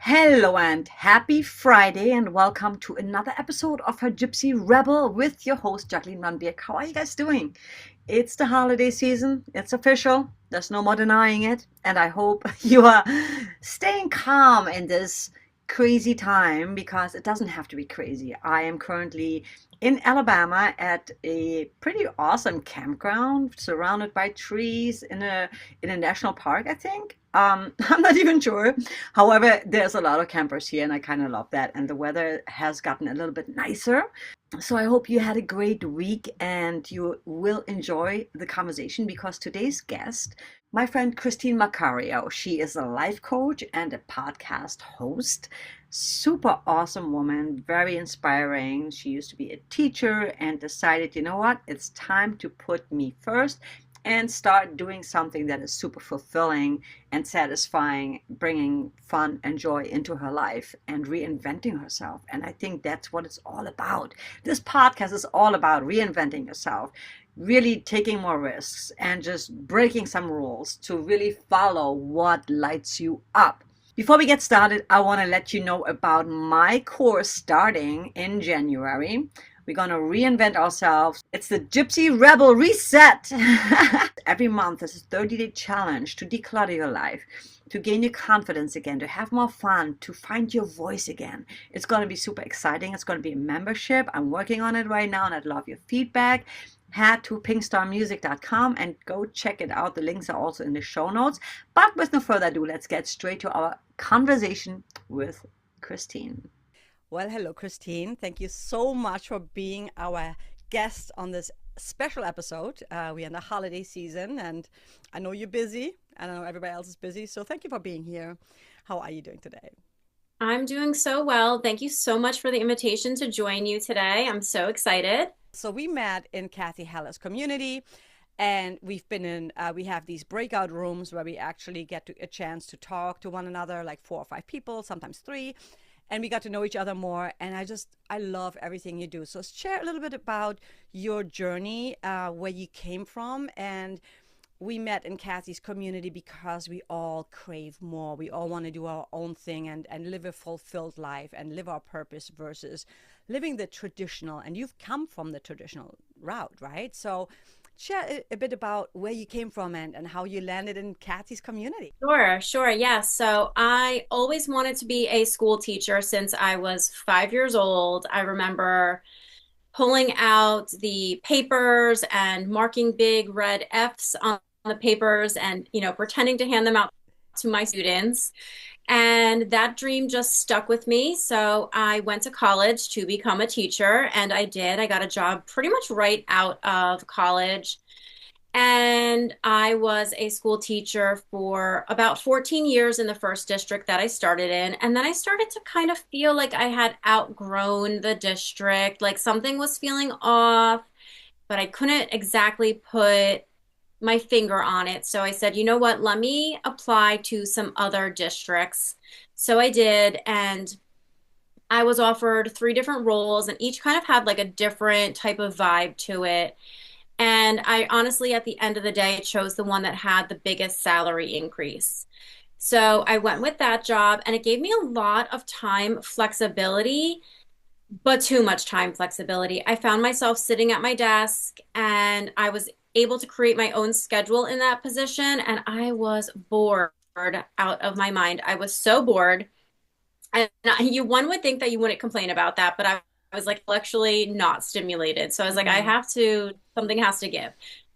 Hello and happy Friday, and welcome to another episode of her Gypsy Rebel with your host Jacqueline Van Beek. How are you guys doing? It's the holiday season. It's official. There's no more denying it. And I hope you are staying calm in this crazy time because it doesn't have to be crazy. I am currently in Alabama at a pretty awesome campground surrounded by trees in a national park, I think. I'm not even sure. However, there's a lot of campers here and I kind of love that. And the weather has gotten a little bit nicer. So I hope you had a great week and you will enjoy the conversation because today's guest, my friend Christine Marcario, she is a life coach and a podcast host. Super awesome woman, very inspiring. She used to be a teacher and decided, you know what, it's time to put me first and start doing something that is super fulfilling and satisfying, bringing fun and joy into her life and reinventing herself. And I think that's what it's all about. This podcast is all about reinventing yourself, really taking more risks and just breaking some rules to really follow what lights you up. Before we get started, I want to let you know about my course starting in January. We're going to reinvent ourselves. It's the Gypsy Rebel Reset. Every month, there's a 30-day challenge to declutter your life, to gain your confidence again, to have more fun, to find your voice again. It's going to be super exciting. It's going to be a membership. I'm working on it right now, and I'd love your feedback. Head to pinkstarmusic.com and go check it out. The links are also in the show notes. But with no further ado, let's get straight to our conversation with Christine. Well, hello, Christine. Thank you so much for being our guest on this special episode. We're in the holiday season, and I know you're busy. I know everybody else is busy, so thank you for being here. How are you doing today? I'm doing so well. Thank you so much for the invitation to join you today. I'm so excited. So we met in Kathy Heller's community, and we have these breakout rooms where we actually get a chance to talk to one another, like 4 or 5 people, sometimes 3. And we got to know each other more. And I love everything you do. So share a little bit about your journey, where you came from. And we met in Kathy's community because we all crave more. We all want to do our own thing and live a fulfilled life and live our purpose versus living the traditional. And you've come from the traditional route, right? So share a bit about where you came from and how you landed in Kathy's community. Sure. Yes. So I always wanted to be a school teacher since I was 5 years old. I remember pulling out the papers and marking big red F's on the papers and, pretending to hand them out to my students. And that dream just stuck with me. So I went to college to become a teacher, and I did. I got a job pretty much right out of college. And I was a school teacher for about 14 years in the first district that I started in. And then I started to kind of feel like I had outgrown the district, like something was feeling off, but I couldn't exactly put my finger on it. So I said, you know what, let me apply to some other districts. So I did, and I was offered 3 different roles, and each kind of had like a different type of vibe to it. And I honestly, at the end of the day, chose the one that had the biggest salary increase. So I went with that job, and it gave me a lot of time flexibility, but too much time flexibility. I found myself sitting at my desk, and I was able to create my own schedule in that position, and I was bored out of my mind. I was so bored. And one would think that you wouldn't complain about that, but I was like intellectually not stimulated. So I was like, something has to give.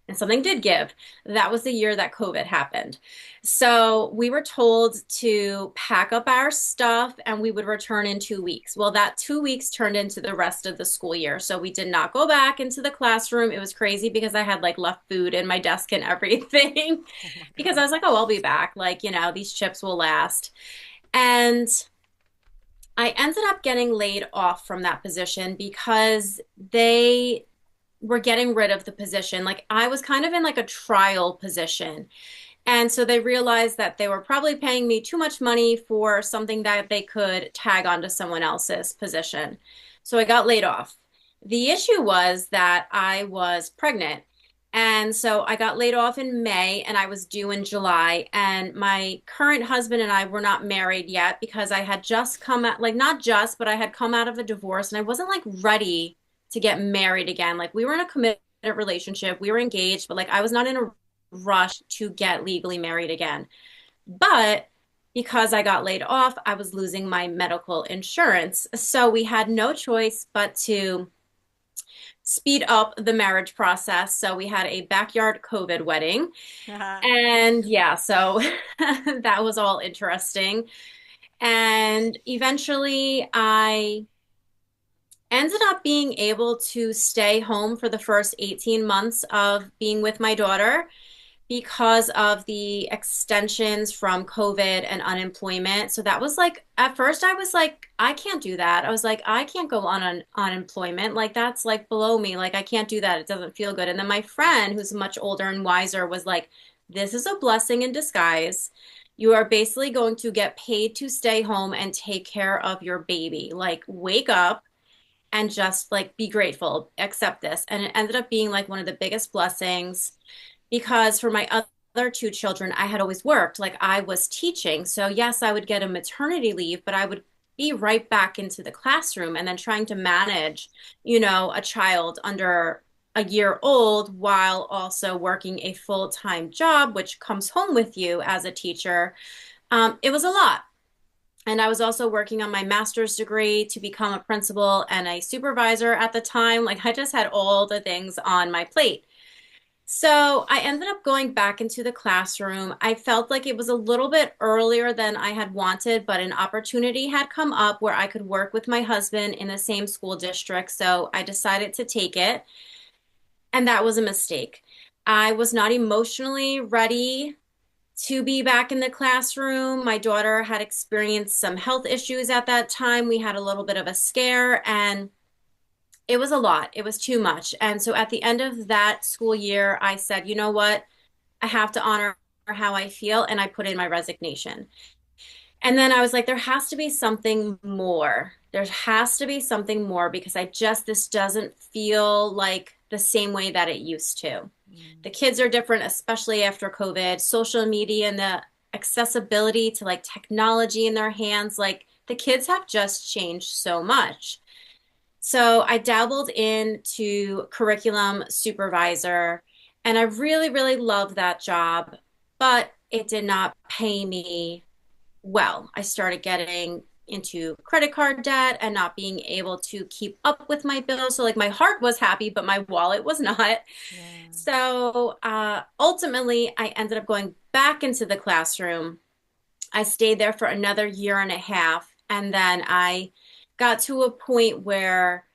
And something did give. That was the year that COVID happened. So we were told to pack up our stuff and we would return in 2 weeks. Well, that 2 weeks turned into the rest of the school year. So we did not go back into the classroom. It was crazy because I had like left food in my desk and everything because I was like, oh, I'll be back. Like, these chips will last. And I ended up getting laid off from that position because they were getting rid of the position. Like I was kind of in like a trial position. And so they realized that they were probably paying me too much money for something that they could tag onto someone else's position. So I got laid off. The issue was that I was pregnant And so I got laid off in May and I was due in July. And my current husband and I were not married yet because I had just come out, like not just, but I had come out of a divorce and I wasn't like ready to get married again. Like we were in a committed relationship, we were engaged, but like I was not in a rush to get legally married again. But because I got laid off, I was losing my medical insurance. So we had no choice but to speed up the marriage process. So we had a backyard COVID wedding. And yeah, so that was all interesting. And eventually I ended up being able to stay home for the first 18 months of being with my daughter because of the extensions from COVID and unemployment. So that was like, at first I was like, I can't do that. I was like, I can't go on unemployment. Like that's like below me. Like I can't do that. It doesn't feel good. And then my friend, who's much older and wiser, was like, this is a blessing in disguise. You are basically going to get paid to stay home and take care of your baby. Like wake up and just like be grateful, accept this. And it ended up being like one of the biggest blessings because for my other two children, I had always worked. Like I was teaching. So, yes, I would get a maternity leave, but I would be right back into the classroom and then trying to manage, a child under a year old while also working a full-time job, which comes home with you as a teacher. It was a lot. And I was also working on my master's degree to become a principal and a supervisor at the time. Like I just had all the things on my plate. So I ended up going back into the classroom. I felt like it was a little bit earlier than I had wanted, but an opportunity had come up where I could work with my husband in the same school district. So I decided to take it. And that was a mistake. I was not emotionally ready to be back in the classroom. My daughter had experienced some health issues at that time. We had a little bit of a scare and it was a lot. It was too much. And so at the end of that school year, I said, you know what? I have to honor how I feel. And I put in my resignation. And then I was like, there has to be something more. There has to be something more because this doesn't feel like the same way that it used to. The kids are different, especially after COVID, social media and the accessibility to like technology in their hands. Like the kids have just changed so much. So I dabbled into curriculum supervisor and I really, really loved that job, but it did not pay me well. I started getting into credit card debt and not being able to keep up with my bills. So like my heart was happy, but my wallet was not. Yeah. So ultimately, I ended up going back into the classroom. I stayed there for another year and a half. And then I got to a point where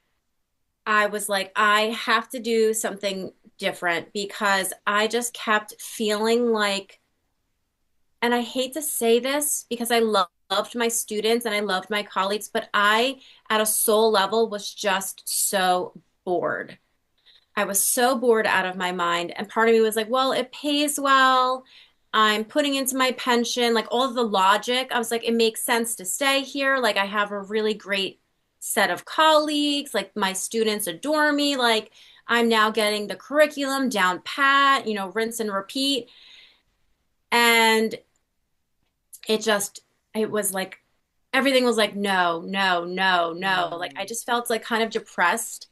I was like, I have to do something different because I just kept feeling like, and I hate to say this because loved my students and I loved my colleagues, but I, at a soul level, was just so bored. I was so bored out of my mind. And part of me was like, well, it pays well. I'm putting into my pension, like all of the logic. I was like, it makes sense to stay here. Like, I have a really great set of colleagues. Like, my students adore me. Like, I'm now getting the curriculum down pat, rinse and repeat. And it was like, everything was like, no, no, no, no. Like, I just felt like kind of depressed.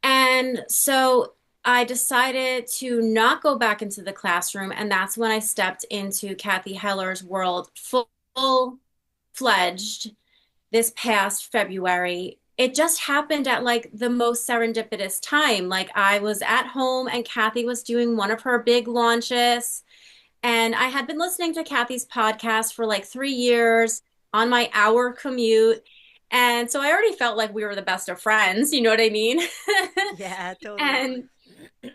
And so I decided to not go back into the classroom. And that's when I stepped into Kathy Heller's world full fledged this past February. It just happened at like the most serendipitous time. Like I was at home and Kathy was doing one of her big launches. And I had been listening to Kathy's podcast for like 3 years on my hour commute. And so I already felt like we were the best of friends, you know what I mean? Yeah, totally. And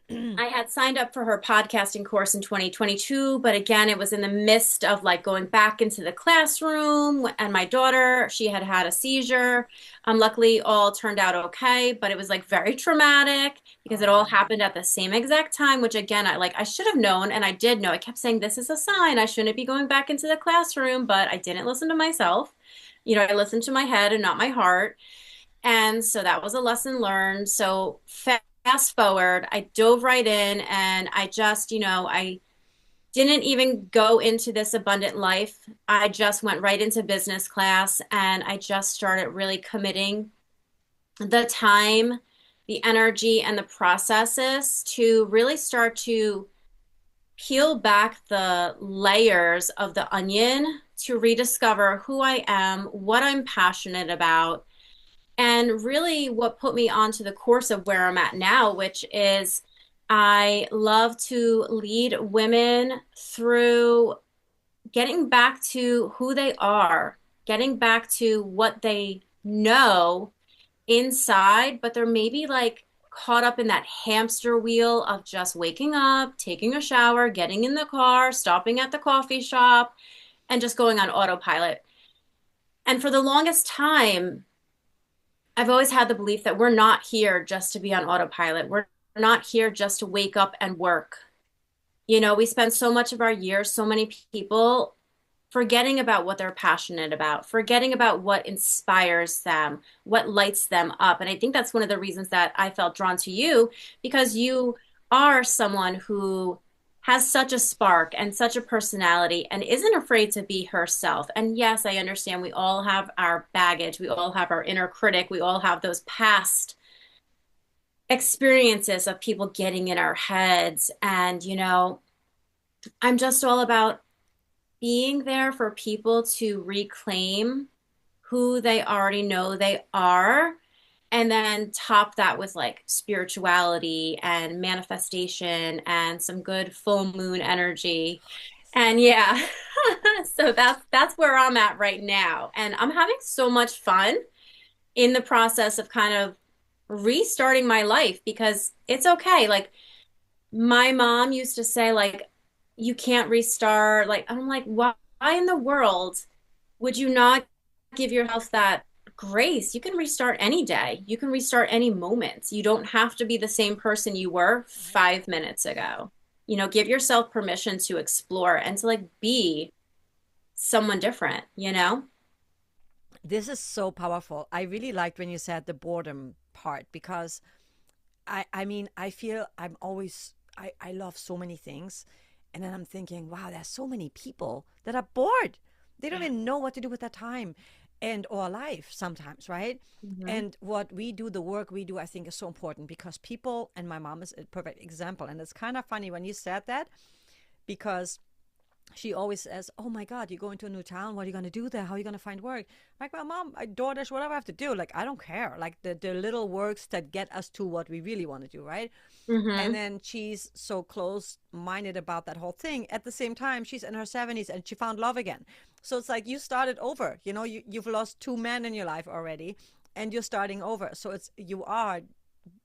I had signed up for her podcasting course in 2022, but again, it was in the midst of like going back into the classroom and my daughter, she had had a seizure. Luckily, all turned out okay, but it was like very traumatic because it all happened at the same exact time, which again, I should have known and I did know. I kept saying this is a sign I shouldn't be going back into the classroom, but I didn't listen to myself. I listened to my head and not my heart. And so that was a lesson learned. So fast forward, I dove right in and I just, I didn't even go into this abundant life. I just went right into business class and I just started really committing the time, the energy, and the processes to really start to peel back the layers of the onion to rediscover who I am, what I'm passionate about, and really what put me onto the course of where I'm at now, which is I love to lead women through getting back to who they are, getting back to what they know inside, but they're maybe like caught up in that hamster wheel of just waking up, taking a shower, getting in the car, stopping at the coffee shop, and just going on autopilot. And for the longest time, I've always had the belief that we're not here just to be on autopilot. We're not here just to wake up and work. We spend so much of our years, so many people forgetting about what they're passionate about, forgetting about what inspires them, what lights them up. And I think that's one of the reasons that I felt drawn to you because you are someone who has such a spark and such a personality and isn't afraid to be herself. And yes, I understand we all have our baggage, we all have our inner critic, we all have those past experiences of people getting in our heads. And, I'm just all about being there for people to reclaim who they already know they are, and then top that with like spirituality and manifestation and some good full moon energy. And yeah, so that's where I'm at right now. And I'm having so much fun in the process of kind of restarting my life because it's okay. Like my mom used to say, like, you can't restart. Like, I'm like, why in the world would you not give yourself that grace? You can restart any day. You can restart any moment. You don't have to be the same person you were 5 minutes ago. Give yourself permission to explore and to like be someone different. This is so powerful. I really liked when you said the boredom part because I mean, I feel I love so many things. And then I'm thinking, wow, there's so many people that are bored. They don't even know what to do with their time and or life sometimes, right? Mm-hmm. And what we do, the work we do, I think is so important because people, and my mom is a perfect example. And it's kind of funny when you said that because she always says, oh my God, you go into a new town. What are you going to do there? How are you going to find work? Like, well, mom, I DoorDash, whatever I have to do. Like, I don't care. Like the little works that get us to what we really want to do, right? And Mm-hmm. then she's so close-minded about that whole thing. At the same time, she's in her 70s and she found love again. So it's like you started over. You've lost two men in your life already and you're starting over. So you are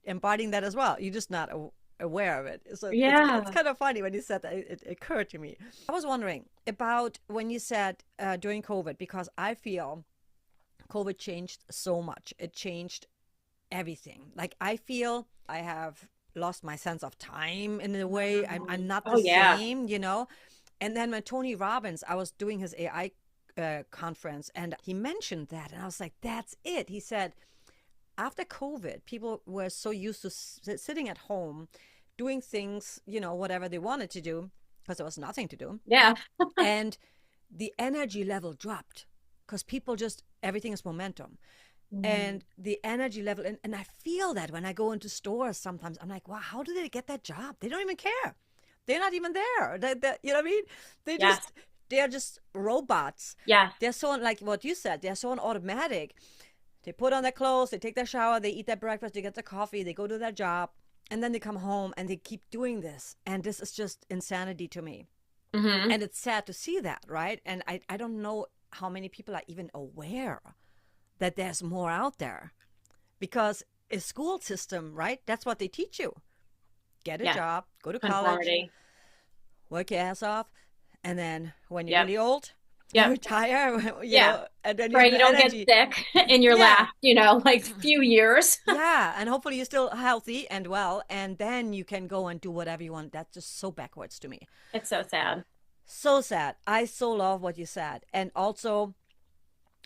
embodying that as well. You're just not aware of it. So it's Yeah. kind of funny when you said that. It occurred to me. I was wondering about when you said during COVID, because I feel COVID changed so much. It changed everything. Like I feel I have lost my sense of time in a way. I'm not Oh the yeah. same. And then when Tony Robbins, I was doing his AI conference and he mentioned that. And I was like, that's it. He said, after COVID, people were so used to sitting at home, doing things, whatever they wanted to do, because there was nothing to do. Yeah. And the energy level dropped because people everything is momentum. Mm. And the energy level, and I feel that when I go into stores sometimes, I'm like, wow, how do they get that job? They don't even care. They're not even there. You know what I mean? They Yes. just, they're just robots. Yeah. They're so, like what you said, they're so automatic. They put on their clothes, they take their shower, they eat their breakfast, they get their coffee, they go to their job, and then they come home and they keep doing this. And this is just insanity to me. Mm-hmm. And it's sad to see that, right? And I don't know how many people are even aware that there's more out there because a school system, right? That's what they teach you. Get a Yeah. job, go to college, Conformity. work your ass off, and then when you're Yep. really old, you Yep. retire, Yeah. and then you have Right. You the don't get energy. sick in your Yeah. last, like few years. Yeah, and hopefully you're still healthy and well, and then you can go and do whatever you want. That's just so backwards to me. It's so sad. So sad. I so love what you said. And also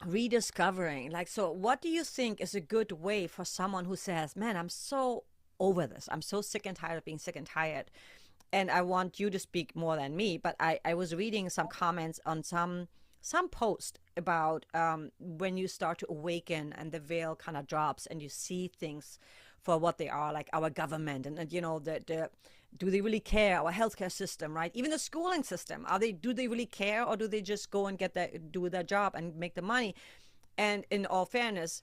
rediscovering. Like, so what do you think is a good way for someone who says, man, I'm so over this. I'm so sick and tired of being sick and tired. And I want you to speak more than me, but I was reading some comments on some post about when you start to awaken and the veil kind of drops and you see things for what they are, like our government and you know the do they really care, our healthcare system, right? Even the schooling system, do they really care, or do they just go and do their job and make the money? And in all fairness,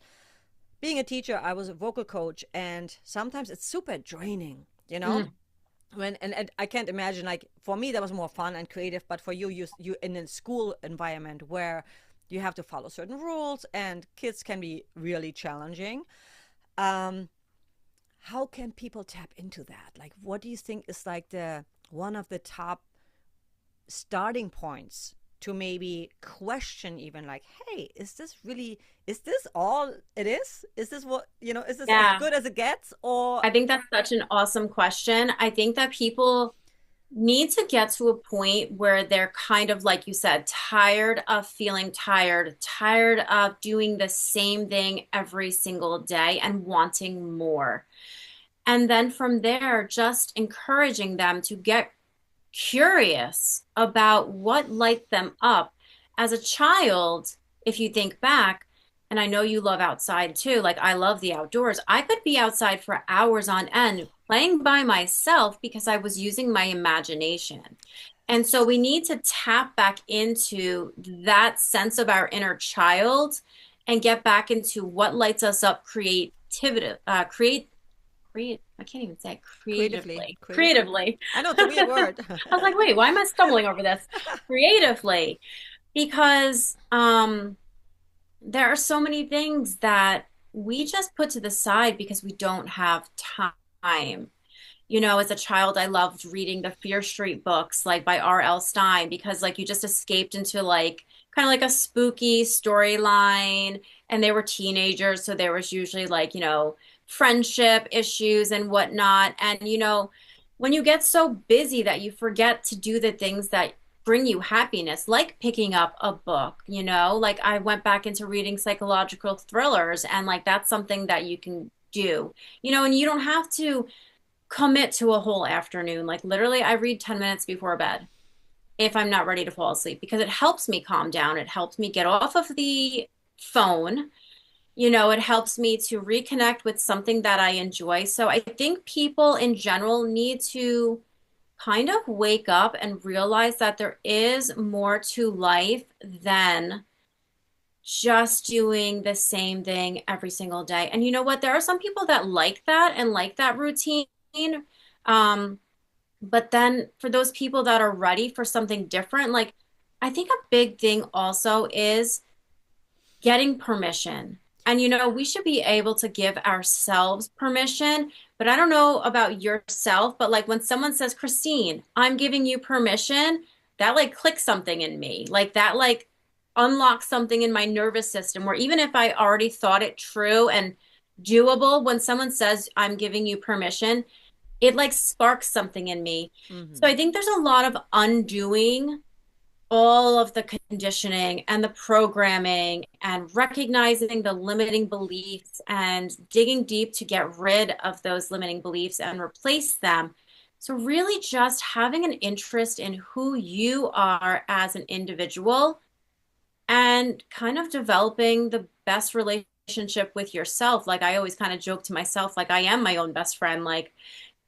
being a teacher, I was a vocal coach, and sometimes it's super draining, you know. Mm. And I can't imagine, like, for me that was more fun and creative, but for you in a school environment where you have to follow certain rules and kids can be really challenging. How can people tap into that? Like, what do you think is like the one of the top starting points to maybe question, even like, hey, is this all it is? Is this what, you know, is this as Yeah. good as it gets? Or I think that's such an awesome question. I think that people need to get to a point where they're kind of, like you said, tired of feeling tired, tired of doing the same thing every single day and wanting more. And then from there, just encouraging them to get curious about what lights them up. As a child, if you think back, and I know you love outside too, like I love the outdoors. I could be outside for hours on end playing by myself because I was using my imagination. And so we need to tap back into that sense of our inner child and get back into what lights us up I can't even say it, creatively, creatively. creatively. Creatively. I know it's a weird word. I was like, wait, why am I stumbling over this? Creatively. Because there are so many things that we just put to the side because we don't have time. You know, as a child, I loved reading the Fear Street books, like by R.L. Stine, because like you just escaped into like kind of like a spooky storyline, and they were teenagers, so there was usually like, you know, friendship issues and whatnot. And you know, when you get so busy that you forget to do the things that bring you happiness, like picking up a book, you know, like I went back into reading psychological thrillers, and like that's something that you can do, you know, and you don't have to commit to a whole afternoon. Like literally, I read 10 minutes before bed if I'm not ready to fall asleep because it helps me calm down. It helps me get off of the phone. You know, it helps me to reconnect with something that I enjoy. So I think people in general need to kind of wake up and realize that there is more to life than just doing the same thing every single day. And you know what? There are some people that like that and like that routine. Um, but then for those people that are ready for something different, like I think a big thing also is getting permission. And you know, we should be able to give ourselves permission, but I don't know about yourself, but like when someone says, Christine, I'm giving you permission, that like clicks something in me. Like that like unlocks something in my nervous system where even if I already thought it true and doable, when someone says, I'm giving you permission, it like sparks something in me. So Hmm. I think there's a lot of undoing all of the conditioning and the programming and recognizing the limiting beliefs and digging deep to get rid of those limiting beliefs and replace them. So, really, just having an interest in who you are as an individual and kind of developing the best relationship with yourself. Like, I always kind of joke to myself, like, I am my own best friend. Like,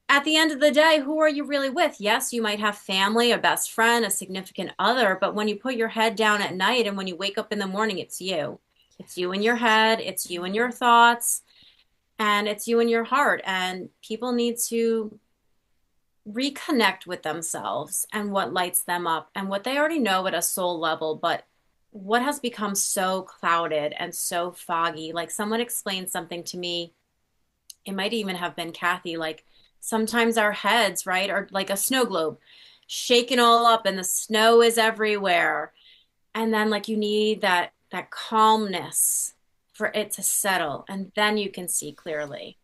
at the end of the day, who are you really with? Yes, you might have family, a best friend, a significant other, but when you put your head down at night and when you wake up in the morning, it's you. It's you in your head, it's you and your thoughts, and it's you in your heart. And people need to reconnect with themselves and what lights them up and what they already know at a soul level, but what has become so clouded and so foggy. Like someone explained something to me, it might even have been Kathy, like sometimes our heads, right, are like a snow globe, shaken all up and the snow is everywhere. And then like you need that calmness for it to settle and then you can see clearly.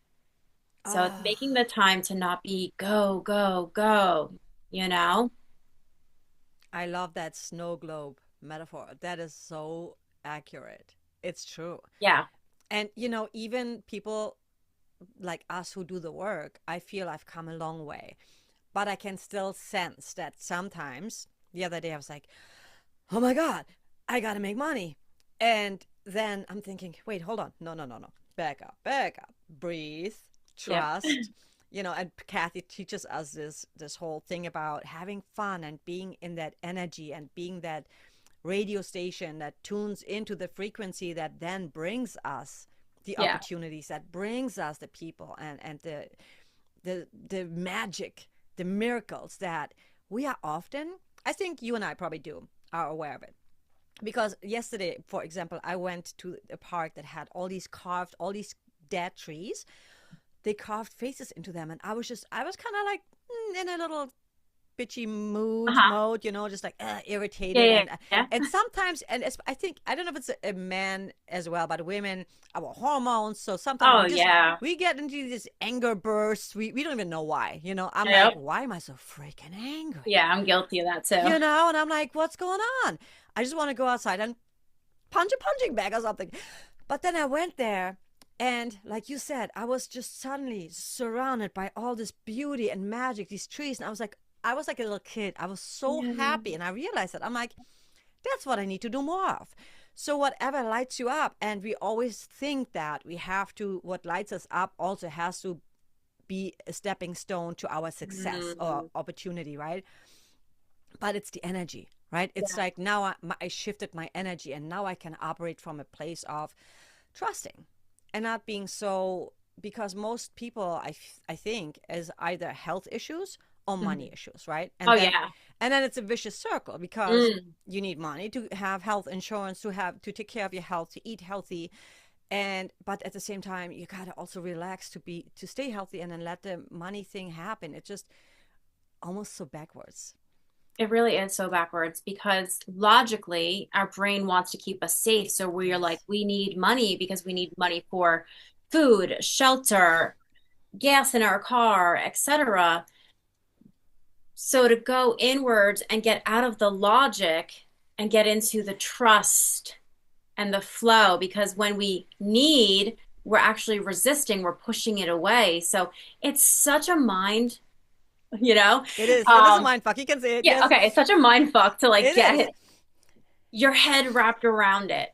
So it's Oh, making the time to not be go, go, go, you know? I love that snow globe metaphor. That is so accurate. It's true. Yeah. And, you know, even people like us who do the work, I feel I've come a long way. But I can still sense that sometimes, the other day I was like, oh my God, I got to make money. And then I'm thinking, wait, hold on. No, no, no, no. Back up, breathe, Yep. trust. And Kathy teaches us this whole thing about having fun and being in that energy and being that radio station that tunes into the frequency that then brings us the Yeah. opportunities, that brings us the people and the magic, the miracles that we are often, I think you and I probably are aware of it. Because yesterday, for example, I went to a park that had all these dead trees. They carved faces into them, and I was kind of like in a little bitchy Uh-huh. mode, just like Yeah, irritated, yeah, and yeah. and sometimes, and I think I don't know if it's a man as well, but women, our hormones. So sometimes Oh, yeah. we get into this anger bursts. We don't even know why. I'm like, Yep. why am I so freaking angry? Yeah, I'm guilty of that too. And I'm like, what's going on? I just want to go outside and punch a punching bag or something. But then I went there, and like you said, I was just suddenly surrounded by all this beauty and magic, these trees. And I was like a little kid. I was so Yeah. happy. And I realized that I'm like, that's what I need to do more of. So whatever lights you up, and we always think that what lights us up also has to be a stepping stone to our success or Mhm. opportunity, right? But it's the energy, right? It's Yeah. like now I shifted my energy, and now I can operate from a place of trusting and not being so, because most people I think is either health issues or money Mhm. issues, right? Oh, yeah. And then it's a vicious circle, because Mm. you need money to have health insurance, to take care of your health, to eat healthy, and but at the same time you got to also relax to stay healthy, and then let the money thing happen. It's just almost so backwards. It really is so backwards because logically, our brain wants to keep us safe. So we are like, Yes. we need money because we need money for food, shelter, gas in our car, etc. So to go inwards and get out of the logic and get into the trust and the flow, because when we need, we're actually resisting, we're pushing it away. So it's such a mind, you know? It is a Um, mind fuck, you can say it, yeah, yes. okay, it's such a mind fuck to like It is. get your head wrapped around it.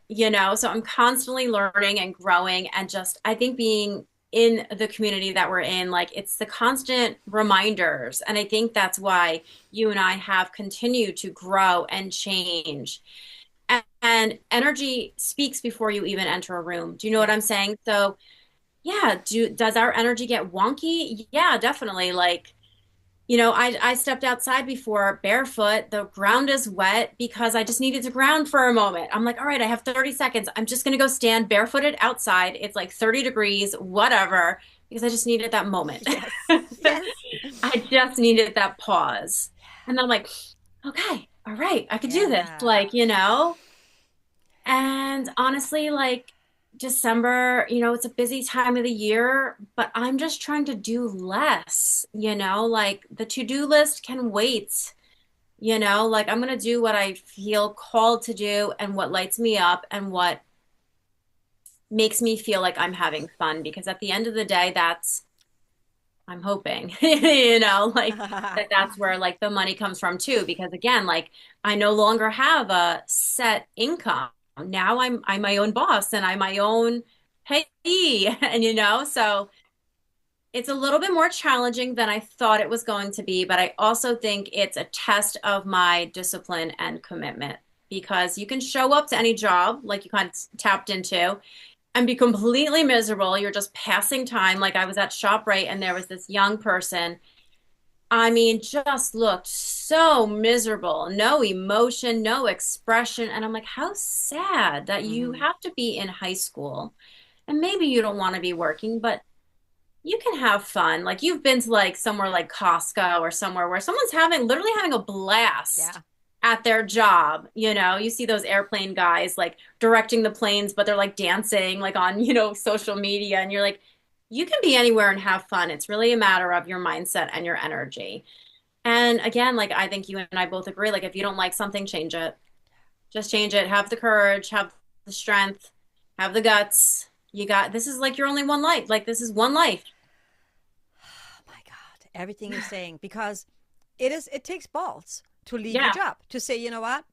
So I'm constantly learning and growing and just I think being in the community that we're in, like it's the constant reminders. And I think that's why you and I have continued to grow and change. And energy speaks before you even enter a room. Do you know what Yeah. I'm saying? So yeah, does our energy get wonky? Yeah, definitely. Like I stepped outside before barefoot. The ground is wet because I just needed to ground for a moment. I'm like, all right, I have 30 seconds. I'm just going to go stand barefooted outside. It's like 30 degrees, whatever, because I just needed that moment. Yes. Yes. I just needed that pause. And then I'm like, okay, all right, I could do this. Yeah. And honestly, like December, it's a busy time of the year, but I'm just trying to do less. Like the to-do list can wait. Like I'm going to do what I feel called to do and what lights me up and what makes me feel like I'm having fun because at the end of the day, I'm hoping, like that's where like the money comes from too. Because again, like I no longer have a set income. Now I'm my own boss and I'm my own payee. And so it's a little bit more challenging than I thought it was going to be, but I also think it's a test of my discipline and commitment because you can show up to any job like you kind of tapped into and be completely miserable. You're just passing time. Like I was at ShopRite and there was this young person. I mean, just looked so miserable. No emotion, no expression. And I'm like, how sad that you Hmm. have to be in high school. And maybe you don't want to be working, but you can have fun. Like you've been to like somewhere like Costco or somewhere where someone's literally having a blast Yeah. at their job. You see those airplane guys like directing the planes, but they're like dancing like on, social media. And you're like, you can be anywhere and have fun. It's really a matter of your mindset and your energy. And again, like I think you and I both agree, like if you don't like something, change it. Just change it. Have the courage, have the strength, have the guts, this is like your only one life. Like this is one life. Oh my God, everything you're saying, because it takes balls to leave your Yeah. job, to say, you know what,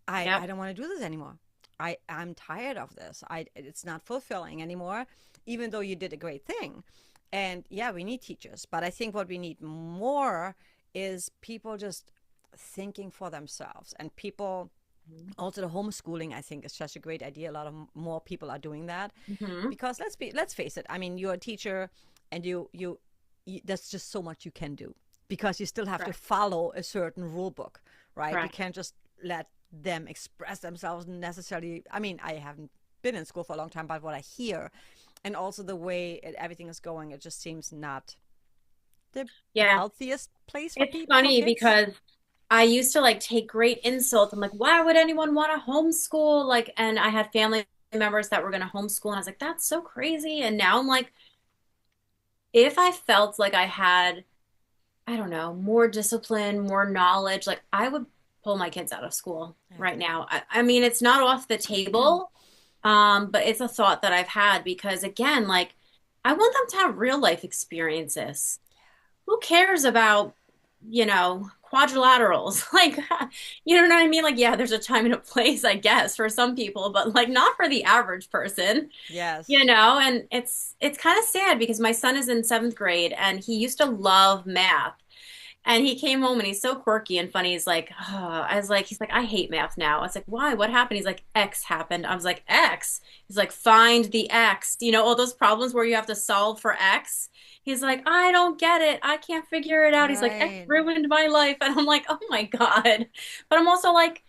I Yep. don't want to do this anymore. I'm tired of this. It's not fulfilling anymore, even though you did a great thing. And yeah, we need teachers, but I think what we need more is people just thinking for themselves, and people also the homeschooling. I think is such a great idea. A lot of more people are doing that, Hmm. because let's face it. I mean, you're a teacher, and you there's just so much you can do, because you still have to Correct. follow a certain rule book, right? You Correct. can't just let them express themselves necessarily. I mean, I haven't been in school for a long time, but what I hear, and also the way everything is going, it just seems not the Yeah. healthiest place for It's people, for funny kids. because I used to like take great insults. I'm like, why would anyone want to homeschool? Like, and I had family members that were going to homeschool, and I was like, that's so crazy. And now I'm like, if I felt like I had, I don't know, more discipline, more knowledge, like I would pull my kids out of school I right agree. now. I mean, it's not off the table, but it's a thought that I've had because again, like I want them to have real life experiences. Who cares about, quadrilaterals? Like, you know what I mean? Like, yeah, there's a time and a place, I guess, for some people, but like not for the average person, Yes. and it's kind of sad because my son is in seventh grade and he used to love math. And he came home and he's so quirky and funny. He's like, oh, he's like, I hate math now. I was like, why? What happened? He's like, X happened. I was like, X? He's like, find the X. All those problems where you have to solve for X. He's like, I don't get it. I can't figure it out. He's like, X Right. ruined my life. And I'm like, oh my God. But I'm also like,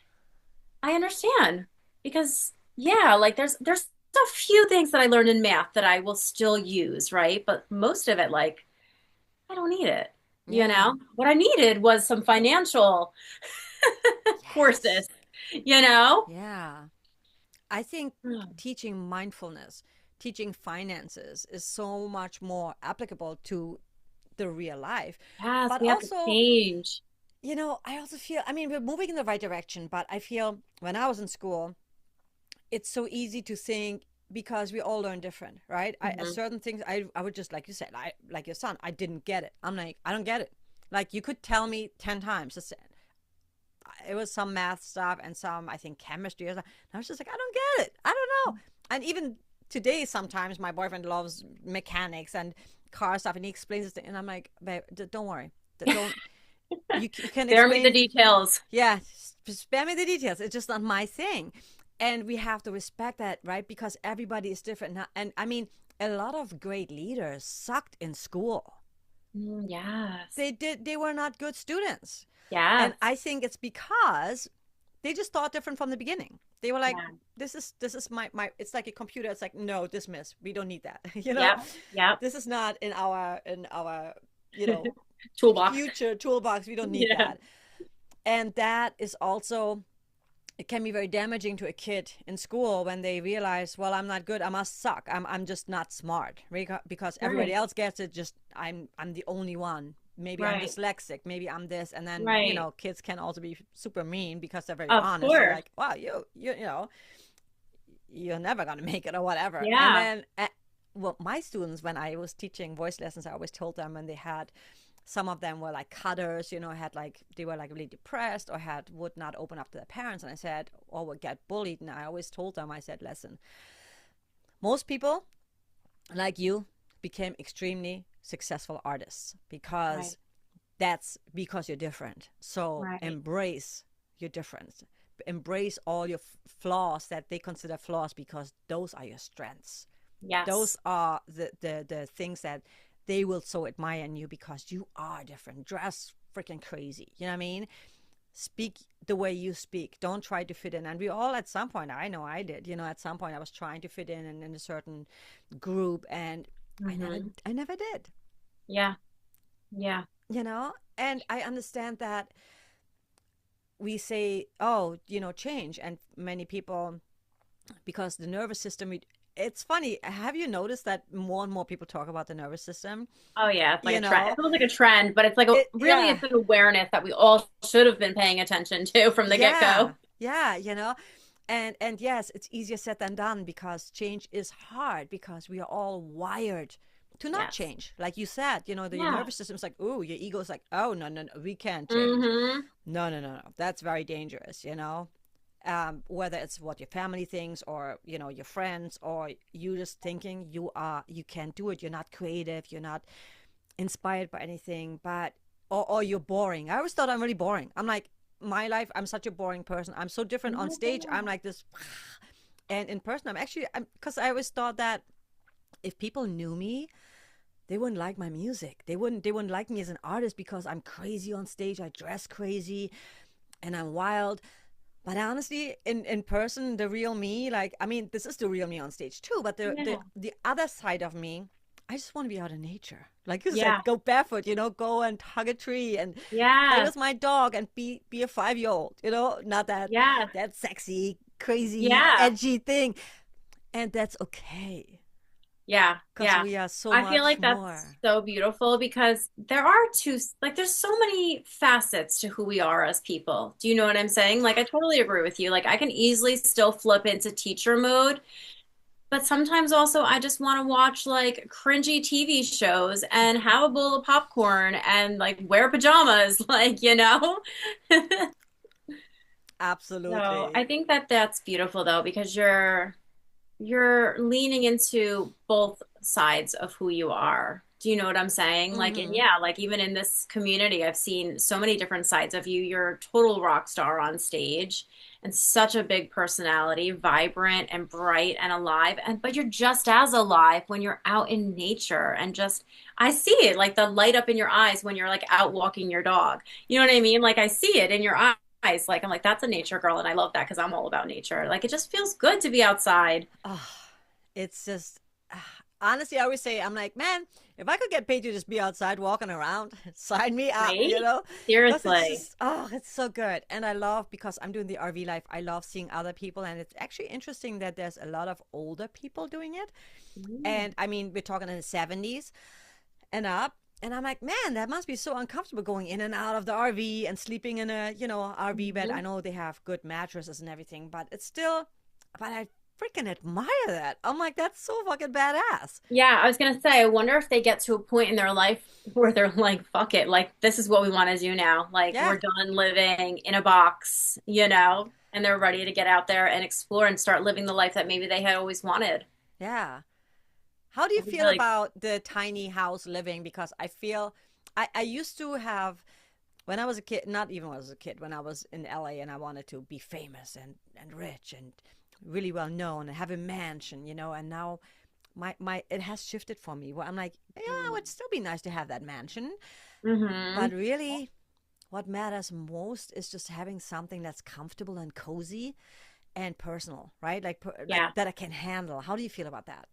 I understand because yeah, like there's a few things that I learned in math that I will still use, right? But most of it, like, I don't need it. Yeah. What I needed was some financial Yes. courses, you know? Yeah. I think Hmm. teaching mindfulness, teaching finances is so much more applicable to the real life. Yes, But we have to also, change. I also feel, I mean, we're moving in the right direction, but I feel when I was in school, it's so easy to think, because we all learn different, right? Hmm. Certain things, I would just, like you said, like your son, I didn't get it. I'm like, I don't get it. Like, you could tell me 10 times. It was some math stuff and some, I think, chemistry or something. And I was just like, I don't get it. I don't know. And even today, sometimes my boyfriend loves mechanics and car stuff, and he explains it, and I'm like, babe, don't worry. Don't you can Spare me the explain. details. Yeah, spare me the details. It's just not my thing. And we have to respect that, right? Because everybody is different. And I mean, a lot of great leaders sucked in school. Yes. They were not good students. And Yes. I think it's because they just thought different from the beginning. They were like, Yeah. this is my it's like a computer. It's like, no, dismiss. We don't need that. Yep. Yep. This is not in our, you know, Toolbox. future toolbox. We don't need Yeah. that. And that is also, it can be very damaging to a kid in school when they realize, well, I'm not good, I must suck, I'm just not smart, because everybody Right. else gets it. Just I'm the only one. Maybe I'm Right. dyslexic, maybe I'm this. And then, Right. kids can also be super mean because they're very Of honest. They're course. like, wow, you're never gonna make it or whatever. And Yeah. then well, my students, when I was teaching voice lessons, I always told them, when they had, some of them were like cutters, had like, they were like really depressed, or had would not open up to their parents, and I said, or would get bullied. And I always told them, I said, listen, most people like you became extremely successful artists Right. because that's because you're different. So Right. embrace your difference. Embrace all your flaws that they consider flaws, because those are your strengths. Those Yes. are the things that they will so admire in you, because you are different. Dress freaking crazy. You know what I mean? Speak the way you speak. Don't try to fit in. And we all, at some point, I know I did, at some point I was trying to fit in a certain group, and I never Hmm. I never did. Yeah. Yeah. And I understand that we say, oh, change. And many people, because the nervous system, it's funny. Have you noticed that more and more people talk about the nervous system? Oh yeah, it's like You a trend. It know, feels like a trend, but it's like really yeah, it's an awareness that we all should have been paying attention to from the yeah, get-go. yeah, And yes, it's easier said than done because change is hard because we are all wired to not Yes. change. Like you said, your Yeah. nervous system's like, oh, your ego's like, oh, no, no, no, we can't change. Mm-hmm. No, no, no, no. That's very dangerous. Whether it's what your family thinks or, your friends, or you just thinking you can't do it. You're not creative. You're not inspired by anything, or you're boring. I always thought I'm really boring. I'm like, my life, I'm such a boring person. I'm so different on stage. I'm like this. And in person, because I always thought that if people knew me, they wouldn't like my music. They wouldn't like me as an artist because I'm crazy on stage. I dress crazy and I'm wild. But honestly, in person, the real me, like, I mean, this is the real me on stage too, but Yeah. the other side of me, I just want to be out in nature. Like you said, Yeah. go barefoot, go and hug a tree and play Yes. with my dog and be a 5-year-old, not Yes. that sexy, crazy, Yeah. edgy thing. And that's okay Yeah. because Yeah. we are so I feel much like that's more. so beautiful because there are there's so many facets to who we are as people. Do you know what I'm saying? Like, I totally agree with you. Like, I can easily still flip into teacher mode, but sometimes also I just want to watch like cringy TV shows and have a bowl of popcorn and like wear pajamas, like. So I Absolutely. think that that's beautiful though, because you're leaning into both sides of who you are. Do you know what I'm saying? Like, and Mm-hmm. yeah, like even in this community, I've seen so many different sides of you. You're a total rock star on stage and such a big personality, vibrant and bright and alive. And but you're just as alive when you're out in nature and just I see it like the light up in your eyes when you're like out walking your dog. You know what I mean? Like I see it in your eyes. Like I'm like, that's a nature girl, and I love that because I'm all about nature. Like it just feels good to be outside. Oh, it's just honestly, I always say, I'm like, man, if I could get paid to just be outside walking around, sign me up, Right? because it's Seriously. just, oh, it's so good. And I love, because I'm doing the RV life, I love seeing other people. And it's actually interesting that there's a lot of older people doing it. Mm. And I mean, we're talking in the 70s and up. And I'm like, man, that must be so uncomfortable going in and out of the RV and sleeping in a, RV bed. I Mhm. know they have good mattresses and everything, but it's still, but I freaking admire that. I'm like, that's so fucking badass. Yeah, I was gonna say, I wonder if they get to a point in their life where they're like, fuck it, like this is what we want to do now. Like Yeah, we're done living in a box, and they're ready to get out there and explore and start living the life that maybe they had always wanted. yeah. How do you That'd be feel really about the tiny house living? Because I feel I used to have, when I was a kid, not even when I was a kid, when I was in LA and I wanted to be famous and rich and really well known and have a mansion, and now my it has shifted for me where I'm like, yeah, it would still be nice to have that mansion, Mm-hmm. but really what matters most is just having something that's comfortable and cozy and personal, right? Like Yeah. that I can handle. How do you feel about that?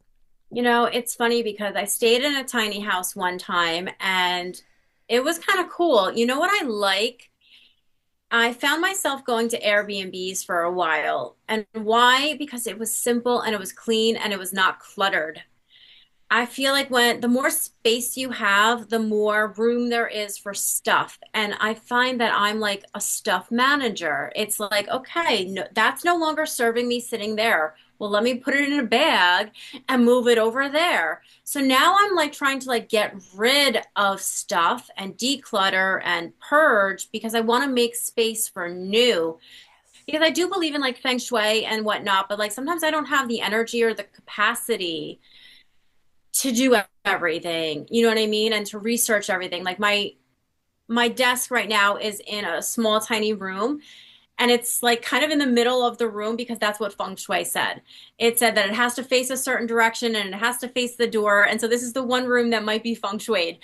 It's funny because I stayed in a tiny house one time and it was kind of cool. You know what I like? I found myself going to Airbnbs for a while. And why? Because it was simple and it was clean and it was not cluttered. I feel like when the more space you have, the more room there is for stuff. And I find that I'm like a stuff manager. It's like, okay, no, that's no longer serving me sitting there. Well, let me put it in a bag and move it over there. So now I'm like trying to like get rid of stuff and declutter and purge because I want to make space for new. Yes. Because I do believe in like feng shui and whatnot, but like sometimes I don't have the energy or the capacity to do everything. You know what I mean? And to research everything. Like my desk right now is in a small tiny room and it's like kind of in the middle of the room because that's what feng shui said. It said that it has to face a certain direction and it has to face the door. And so this is the one room that might be feng shuied.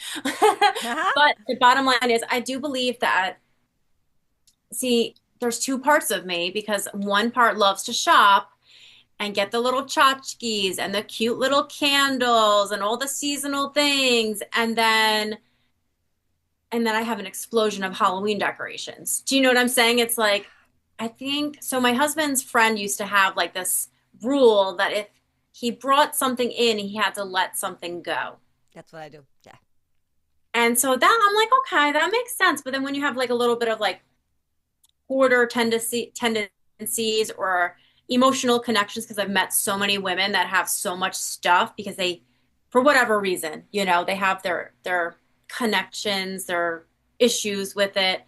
But the bottom line is I do believe that see there's two parts of me because one part loves to shop and get the little tchotchkes and the cute little candles and all the seasonal things and then I have an explosion of Halloween decorations. Do you know what I'm saying? It's like I think so my husband's friend used to have like this rule that if he brought something in, he had to let something go. That's what I do. Yeah. And so that I'm like, okay, that makes sense. But then when you have like a little bit of like hoarder tendencies or emotional connections because I've met so many women that have so much stuff because they, for whatever reason, they have their connections, their issues with it.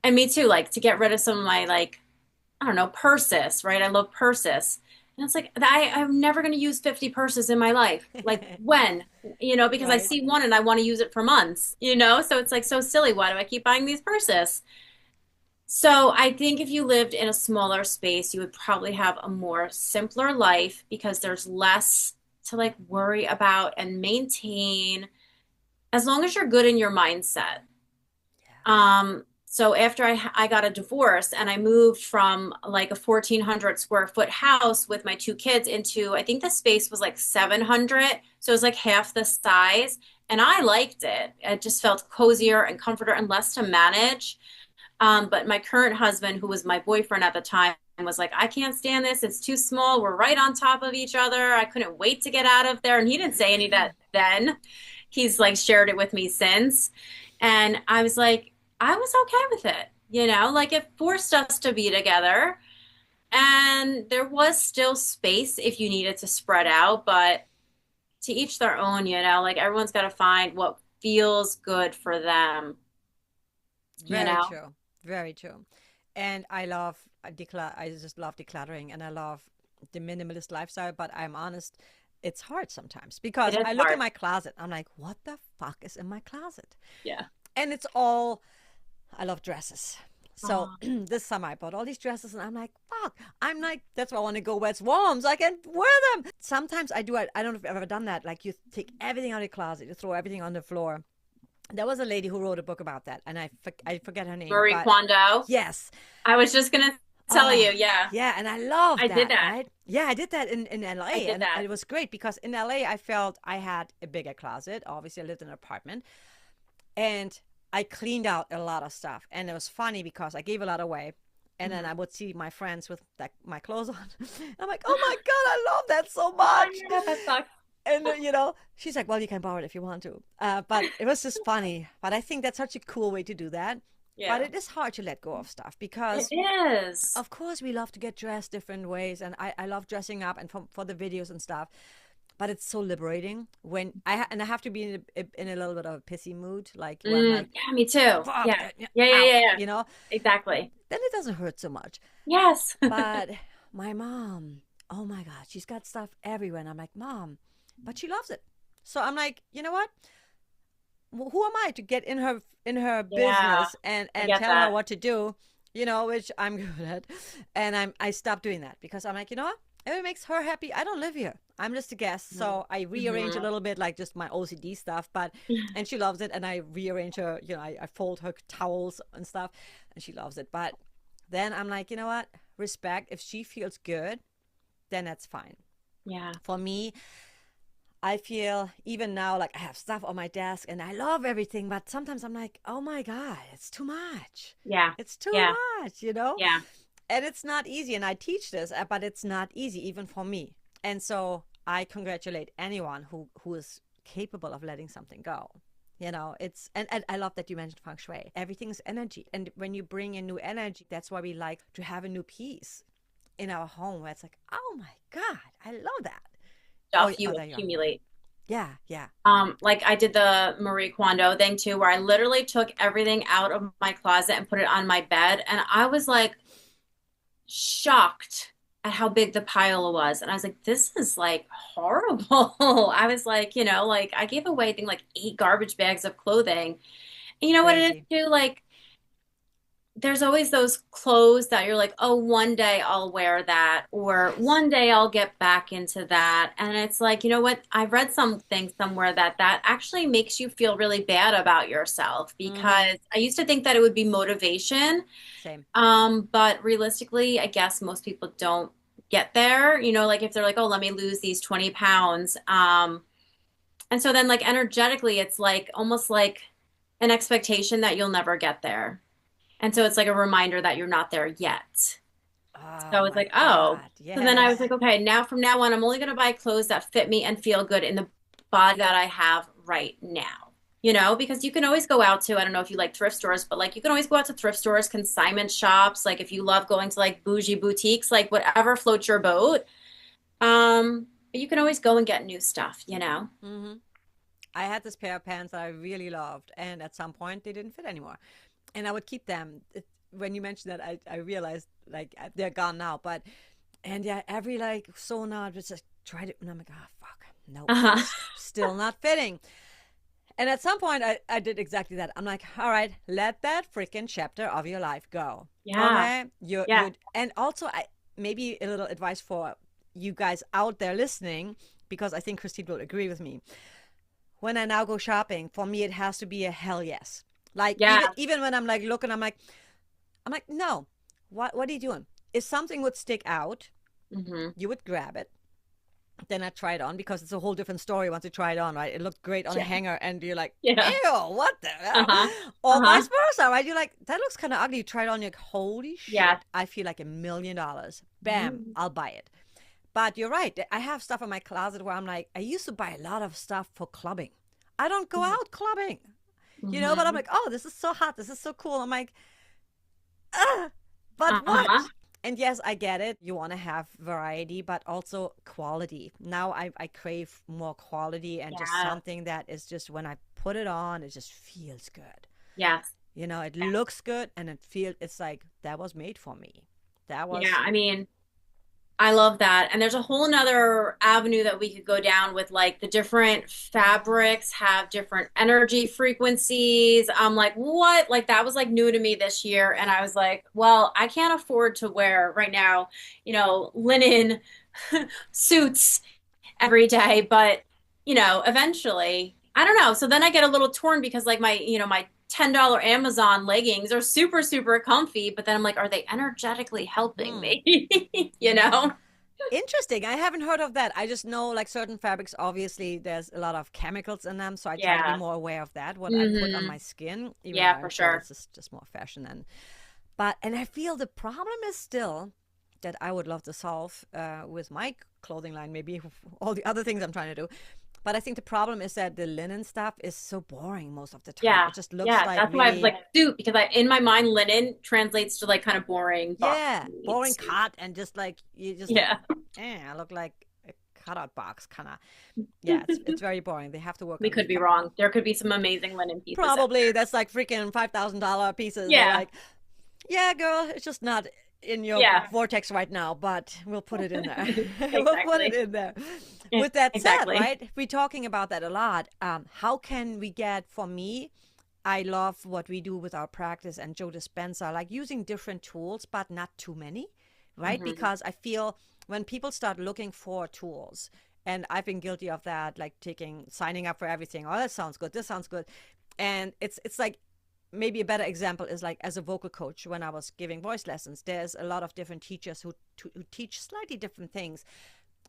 And me too, like to get rid of some of my like, I don't know, purses, right? I love purses. And it's like I'm never going to use 50 purses in my life. Like when? Because I Right. see one and I want to use it for months. So it's like so silly. Why do I keep buying these purses? So I think if you lived in a smaller space, you would probably have a more simpler life because there's less to like worry about and maintain as long as you're good in your mindset. So after I got a divorce and I moved from like a 1,400 square foot house with my two kids into, I think the space was like 700. So it was like half the size. And I liked it. It just felt cozier and comforter and less to manage. But my current husband, who was my boyfriend at the time, was like, I can't stand this. It's too small. We're right on top of each other. I couldn't wait to get out of there. And he didn't say any of that then. He's like shared it with me since. And I was like, I was okay with it. Like it forced us to be together. And there was still space if you needed to spread out, but to each their own, like everyone's got to find what feels good for them, you Very know? true. Very true. And I love I just love decluttering and I love the minimalist lifestyle, but I'm honest, it's hard sometimes It because is I look in hard. my closet, I'm like, what the fuck is in my closet? Yeah. And it's all I love dresses. So Oh, this summer I bought all these dresses and I'm like, fuck. I'm like, that's why I want to go where it's warm so I can wear them. Sometimes I do, I don't know if you've ever done that. Like you take everything out of your closet, you throw everything on the floor. There was a lady who wrote a book about that and I forget her name, Marie but Kondo. yes. I was just gonna tell Oh, you, yeah, yeah. And I love I did that, that. right? Yeah, I did that in I LA did and that. it was great because in LA I felt I had a bigger closet. Obviously, I lived in an apartment and I cleaned out a lot of stuff. And it was funny because I gave a lot away. And then Mhm. I would see my friends with like my clothes on. I'm like, oh my God, I love that so Oh much. yeah, that sucks. And, she's like, well, you can borrow it if you want to. But it was just funny. But I think that's such a cool way to do that. But Yeah, it is hard to let go of stuff it because, is. of course, we love to get dressed different ways. And I love dressing up and for the videos and stuff. But it's so liberating when and I have to be in a little bit of a pissy mood, like where I'm like, Yeah, me too. fuck, Yeah. Yeah, yeah, out, yeah, yeah. you know, Exactly. then it doesn't hurt so much. Yes. But my mom, oh my God, she's got stuff everywhere. And I'm like, Mom, but she loves it. So I'm like, you know what? Who am I to get in her Yeah, business and I and get tell her that. what to do, which I'm good at. And I stopped doing that because I'm like, you know what? If it makes her happy, I don't live here. I'm just a guest. So I rearrange a Mm-hmm. little bit, like just my OCD stuff, and she loves it. And I rearrange her, I fold her towels and stuff, and she loves it. But then I'm like, you know what? Respect. If she feels good, then that's fine. Yeah. For me, I feel even now like I have stuff on my desk and I love everything, but sometimes I'm like, oh my God, it's too much. Yeah. It's too Yeah. much. Yeah. And it's not easy. And I teach this, but it's not easy even for me. And so I congratulate anyone who is capable of letting something go. And I love that you mentioned feng shui. Everything's energy. And when you bring in new energy, that's why we like to have a new piece in our home where it's like, oh my God, I love that. Oh, Stuff you there you are. accumulate. Yeah, yeah. Like I did the Marie Kondo thing too, where I literally took everything out of my closet and put it on my bed. And I was like shocked at how big the pile was. And I was like, this is like horrible. I was like, like I gave away, I think like 8 garbage bags of clothing. And you know what it is Crazy. too? Like there's always those clothes that you're like, oh, one day I'll wear that, or Yes. one day I'll get back into that. And it's like, you know what? I've read something somewhere that actually makes you feel really bad about yourself Mm-hmm. because I used to think that it would be motivation. Same. But realistically, I guess most people don't get there, like if they're like, oh, let me lose these 20 pounds. And so then like energetically, it's like almost like an expectation that you'll never get there. And so it's like a reminder that you're not there yet. Oh So it's my like, oh. God. So then I was Yes. like, okay, now from now on, I'm only going to buy clothes that fit me and feel good in the body that I have right now. because you can always go out to, I don't know if you like thrift stores, but like you can always go out to thrift stores, consignment shops, like if you love going to like bougie boutiques, like whatever floats your boat. But you can always go and get new stuff. Hmm. I had this pair of pants that I really loved, and at some point they didn't fit anymore. And I would keep them. When you mentioned that, I realized like they're gone now. But and yeah, every like so now I just tried it, and I'm like, oh fuck, nope, Uh-huh. still not fitting. And at some point, I did exactly that. I'm like, all right, let that freaking chapter of your life go. Yeah. Okay, Yeah. and also I maybe a little advice for you guys out there listening, because I think Christine will agree with me. When I now go shopping, for me it has to be a hell yes. Like Yeah. even when I'm like looking, I'm like, no. What are you doing? If something would stick out, Hmm. you would grab it. Then I try it on because it's a whole different story once you try it on, right? It looked great on a Yeah. hanger, and you're like, Yeah. ew, what the hell? Uh-huh. Or Uh-huh. vice versa, right? You're like, that looks kind of ugly. You try it on, you're like, holy Yeah. shit, I feel like $1 million. Bam, Mhm. I'll buy it. But you're right. I have stuff in my closet where I'm like, I used to buy a lot of stuff for clubbing. I don't go out clubbing, but I'm Mhm. like, oh, this is so hot. This is so cool. I'm like, ah, but Uh-huh. what? And yes, I get it. You want to have variety, but also quality. Now I crave more quality and just Yeah. something that is just when I put it on, it just feels good. Yes. It looks good and it's like that was made for me. That Yeah. was, I mean, I love that. And there's a whole nother avenue that we could go down with like the different fabrics have different energy frequencies. I'm like, what? Like that was like new to me this year. And I was like, well, I can't afford to wear right now, linen suits every day, but eventually, I don't know. So then I get a little torn because like my $10 Amazon leggings are super, super comfy, but then I'm like, are they energetically helping hmm. me? You know? Interesting. I haven't heard of that. I just know like certain fabrics, obviously, there's a lot of chemicals in them. So I try to be Yeah. more aware of that, what I put on Hmm. my skin, even though Yeah, I'm for sure sure. this is just more fashion. And I feel the problem is still that I would love to solve with my clothing line, maybe all the other things I'm trying to do. But I think the problem is that the linen stuff is so boring most of the time. Yeah. It just looks Yeah. like That's why I was really, like suit because in my mind, linen translates to like kind of boring box yeah, boring suit. cut and just like you just, Yeah. I look like a cutout box kind of. Yeah, it's very boring. They have to work We on the could be wrong. There could be some amazing linen pieces out probably there. that's like freaking $5,000 pieces. They're Yeah. like, yeah, girl, it's just not in your Yeah. vortex right now, but we'll put it in there. We'll put it Exactly. in there. With that said, Exactly. right, we're talking about that a lot. How can we get, for me, I love what we do with our practice and Joe Dispenza, like using different tools, but not too many, right? Hmm. Because I feel when people start looking for tools, and I've been guilty of that, like signing up for everything. Oh, that sounds good. This sounds good. And it's like maybe a better example is like as a vocal coach when I was giving voice lessons. There's a lot of different teachers who teach slightly different things,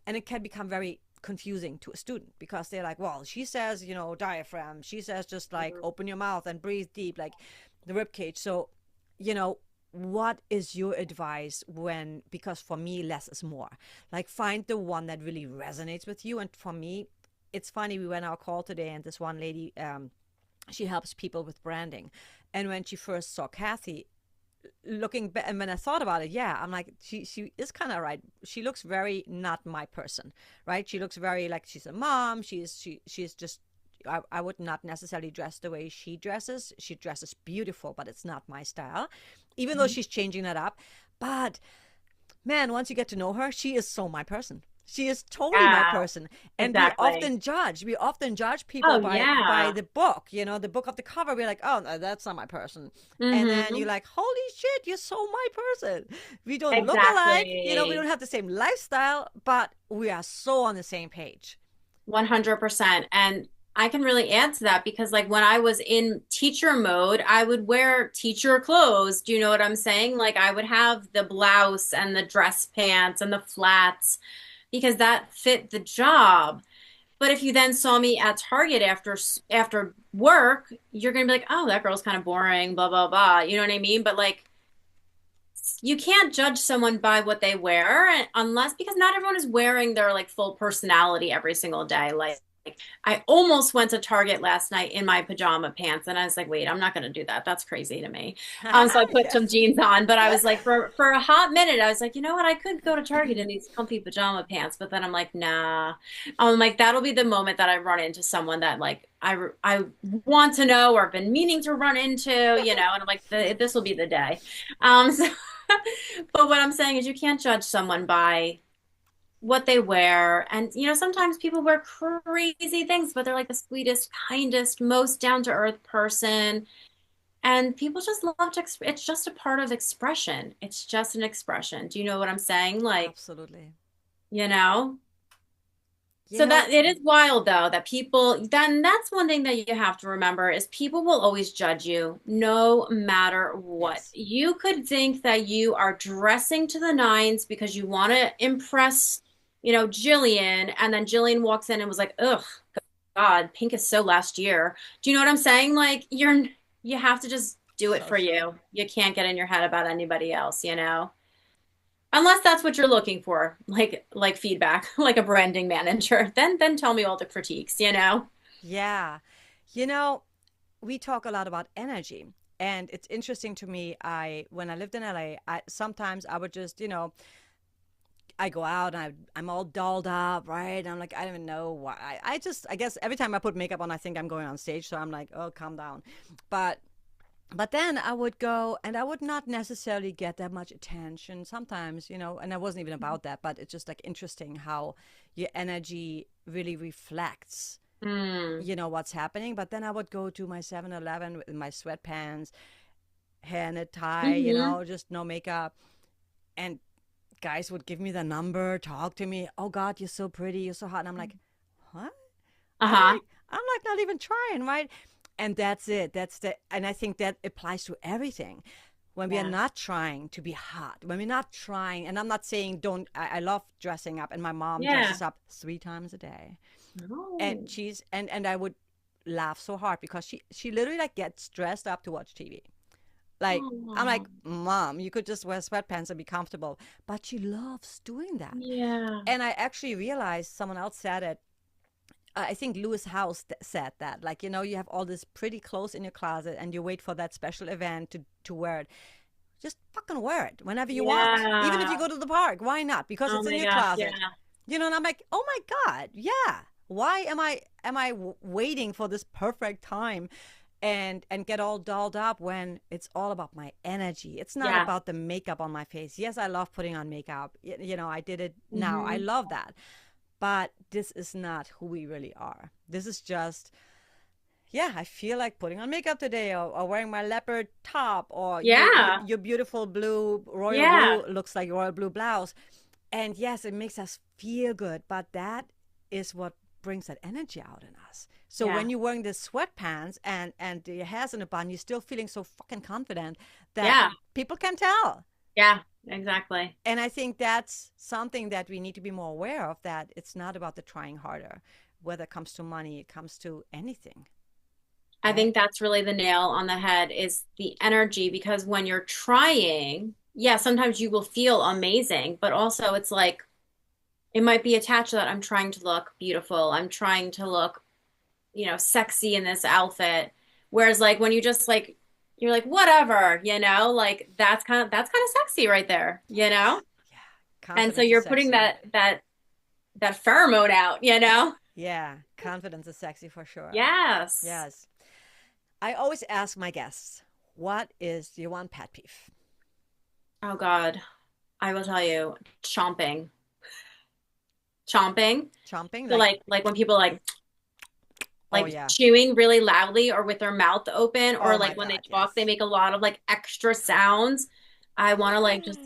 and it can become very confusing to a student because they're like, well, she says, diaphragm. She says just like Hmm. open your mouth and breathe deep, like the rib cage. So, you know, what is your advice because for me, less is more. Like find the one that really resonates with you. And for me, it's funny. We went on our call today, and this one lady, she helps people with branding. And when she first saw Kathy, looking back, and when I thought about it, yeah, I'm like, she is kind of right. She looks very not my person, right? She looks very like she's a mom. She's just. I would not necessarily dress the way she dresses. She dresses beautiful, but it's not my style. Even though she's changing that up, but man, once you get to know her, she is so my person. She is totally my Yeah, person. And exactly. we often judge people Oh, by yeah. the book, the book of the cover. We're like, oh, no, that's not my person. And then you're Hmm. like, holy shit, you're so my person. We don't look alike, we don't Exactly. have the same lifestyle, but we are so on the same page. 100%. And I can really add to that because, like, when I was in teacher mode, I would wear teacher clothes. Do you know what I'm saying? Like, I would have the blouse and the dress pants and the flats because that fit the job. But if you then saw me at Target after work, you're gonna be like, "Oh, that girl's kind of boring, blah blah blah." You know what I mean? But like, you can't judge someone by what they wear unless because not everyone is wearing their like full personality every single day. Like I almost went to Target last night in my pajama pants, and I was like, wait, I'm not going to do that. That's crazy to me. So I put some Yes. jeans on, but I was like, for a hot minute, I was like, you know what? I could go to Target in these comfy pajama pants, but then I'm like, nah. I'm like, that'll be the moment that I run into someone that like I want to know or have been meaning to run into, and I'm like, this will be the day. So, but what I'm saying is, you can't judge someone by what they wear. And, sometimes people wear crazy things, but they're like the sweetest, kindest, most down to earth person. And people just love to, it's just a part of expression. It's just an expression. Do you know what I'm saying? Like, Absolutely. you know? You So know, that it is wild though that people, then that's one thing that you have to remember is people will always judge you no matter what. yes. You could think that you are dressing to the nines because you want to impress, Jillian, and then Jillian walks in and was like, "Ugh, God, pink is so last year." Do you know what I'm saying? Like you have to just do it So for true. you. You can't get in your head about anybody else. Unless that's what you're looking for, like feedback, like a branding manager. Then tell me all the critiques. Yeah. You know, we talk a lot about energy. And it's interesting to me, when I lived in LA, sometimes I would just, I go out and I'm all dolled up, right? And I'm like, I don't even know why. I guess every time I put makeup on, I think I'm going on stage. So I'm like, oh, calm down. But but then I would go and I would not necessarily get that much attention sometimes, and it wasn't even about that, but it's just like interesting how your energy really reflects, Mm. what's happening. But then I would go to my 7-Eleven with my sweatpants, hair in a tie, Hmm. just no makeup. And guys would give me the number, talk to me. Oh God, you're so pretty, you're so hot. And I'm like, what? I'm Uh-huh. like, I'm like not even trying, right? And that's it. And I think that applies to everything. When we are Yes. not trying to be hot, when we're not trying, and I'm not saying don't, I love dressing up, and my mom Yeah. dresses up 3 times a day. And No. and I would laugh so hard because she literally like gets dressed up to watch TV. Like, I'm Oh, like, Mom, you could just wear sweatpants and be comfortable. But she loves doing that. yeah. And I actually realized someone else said it. I think Lewis House said that. Like, you have all this pretty clothes in your closet and you wait for that special event to wear it. Just fucking wear it whenever you want. Even if you Yeah. go to the park, why not? Because Oh it's in my your gosh. Yeah. closet. And I'm like, oh my God, yeah. Why am I waiting for this perfect time and get all dolled up when it's all about my energy? It's not Yeah. about the makeup on my face. Yes, I love putting on makeup. I did it now. I Hmm. love that. But this is not who we really are. This is just, yeah, I feel like putting on makeup today, or wearing my leopard top, or Yeah. your beautiful royal Yeah. blue, looks like royal blue blouse. And yes, it makes us feel good, but that is what brings that energy out in us. So Yeah. when you're wearing the sweatpants and your hair's in a bun, you're still feeling so fucking confident that Yeah. people can tell. Yeah. Exactly. And I think that's something that we need to be more aware of, that it's not about the trying harder, whether it comes to money, it comes to anything, I right? think that's really the nail on the head is the energy because when you're trying, yeah, sometimes you will feel amazing, but also it's like it might be attached to that I'm trying to look beautiful. I'm trying to look, sexy in this outfit. Whereas like when you just like you're like whatever, like that's kind of sexy right there. Yes. Yeah. And so Confidence is you're putting sexy. that pheromone out. Yeah. Confidence is sexy for sure. Yes. Yes. I always ask my guests, what is your one pet peeve? Oh God. I will tell you, chomping. Chomping. Chomping? So Like, like when people oh, like yeah. chewing really loudly or with their mouth open or Oh, my like when they God. talk they Yes. make a lot of like extra sounds. I want to like just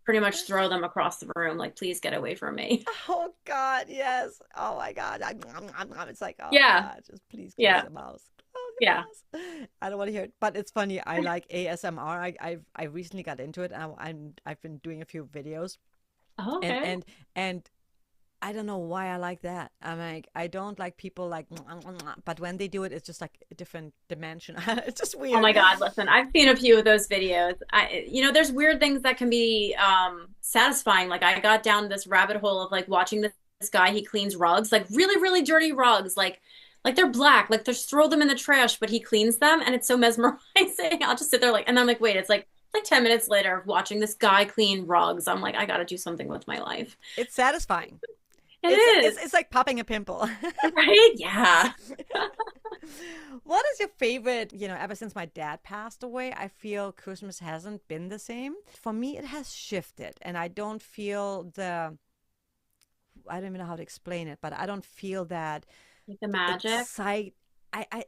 pretty much throw them across the room like please get away from me. Oh, God. Yes. Oh, my God. It's like, oh, Yeah. God, just please close Yeah. your mouth. Close Yeah. your mouth. I don't want to hear it. But it's funny. I like ASMR. I recently got into it. I've been doing a few videos. Oh, And, okay. and, and, I don't know why I like that. I'm like, I don't like people like, but when they do it, it's just like a different dimension. It's just Oh weird. my God, listen, I've seen a few of those videos. There's weird things that can be satisfying. Like I got down this rabbit hole of like watching this guy, he cleans rugs, like really, really dirty rugs, like they're black, like just throw them in the trash, but he cleans them and it's so mesmerizing. I'll just sit there like, and I'm like, wait, it's like 10 minutes later of watching this guy clean rugs. I'm like, I gotta do something with my life. It's satisfying. It It's is. it's like popping a pimple. Right? Yeah. What is your favorite? Ever since my dad passed away, I feel Christmas hasn't been the same. For me, it has shifted, and I don't feel I don't even know how to explain it, but I don't feel that Like the magic. excite. I, I,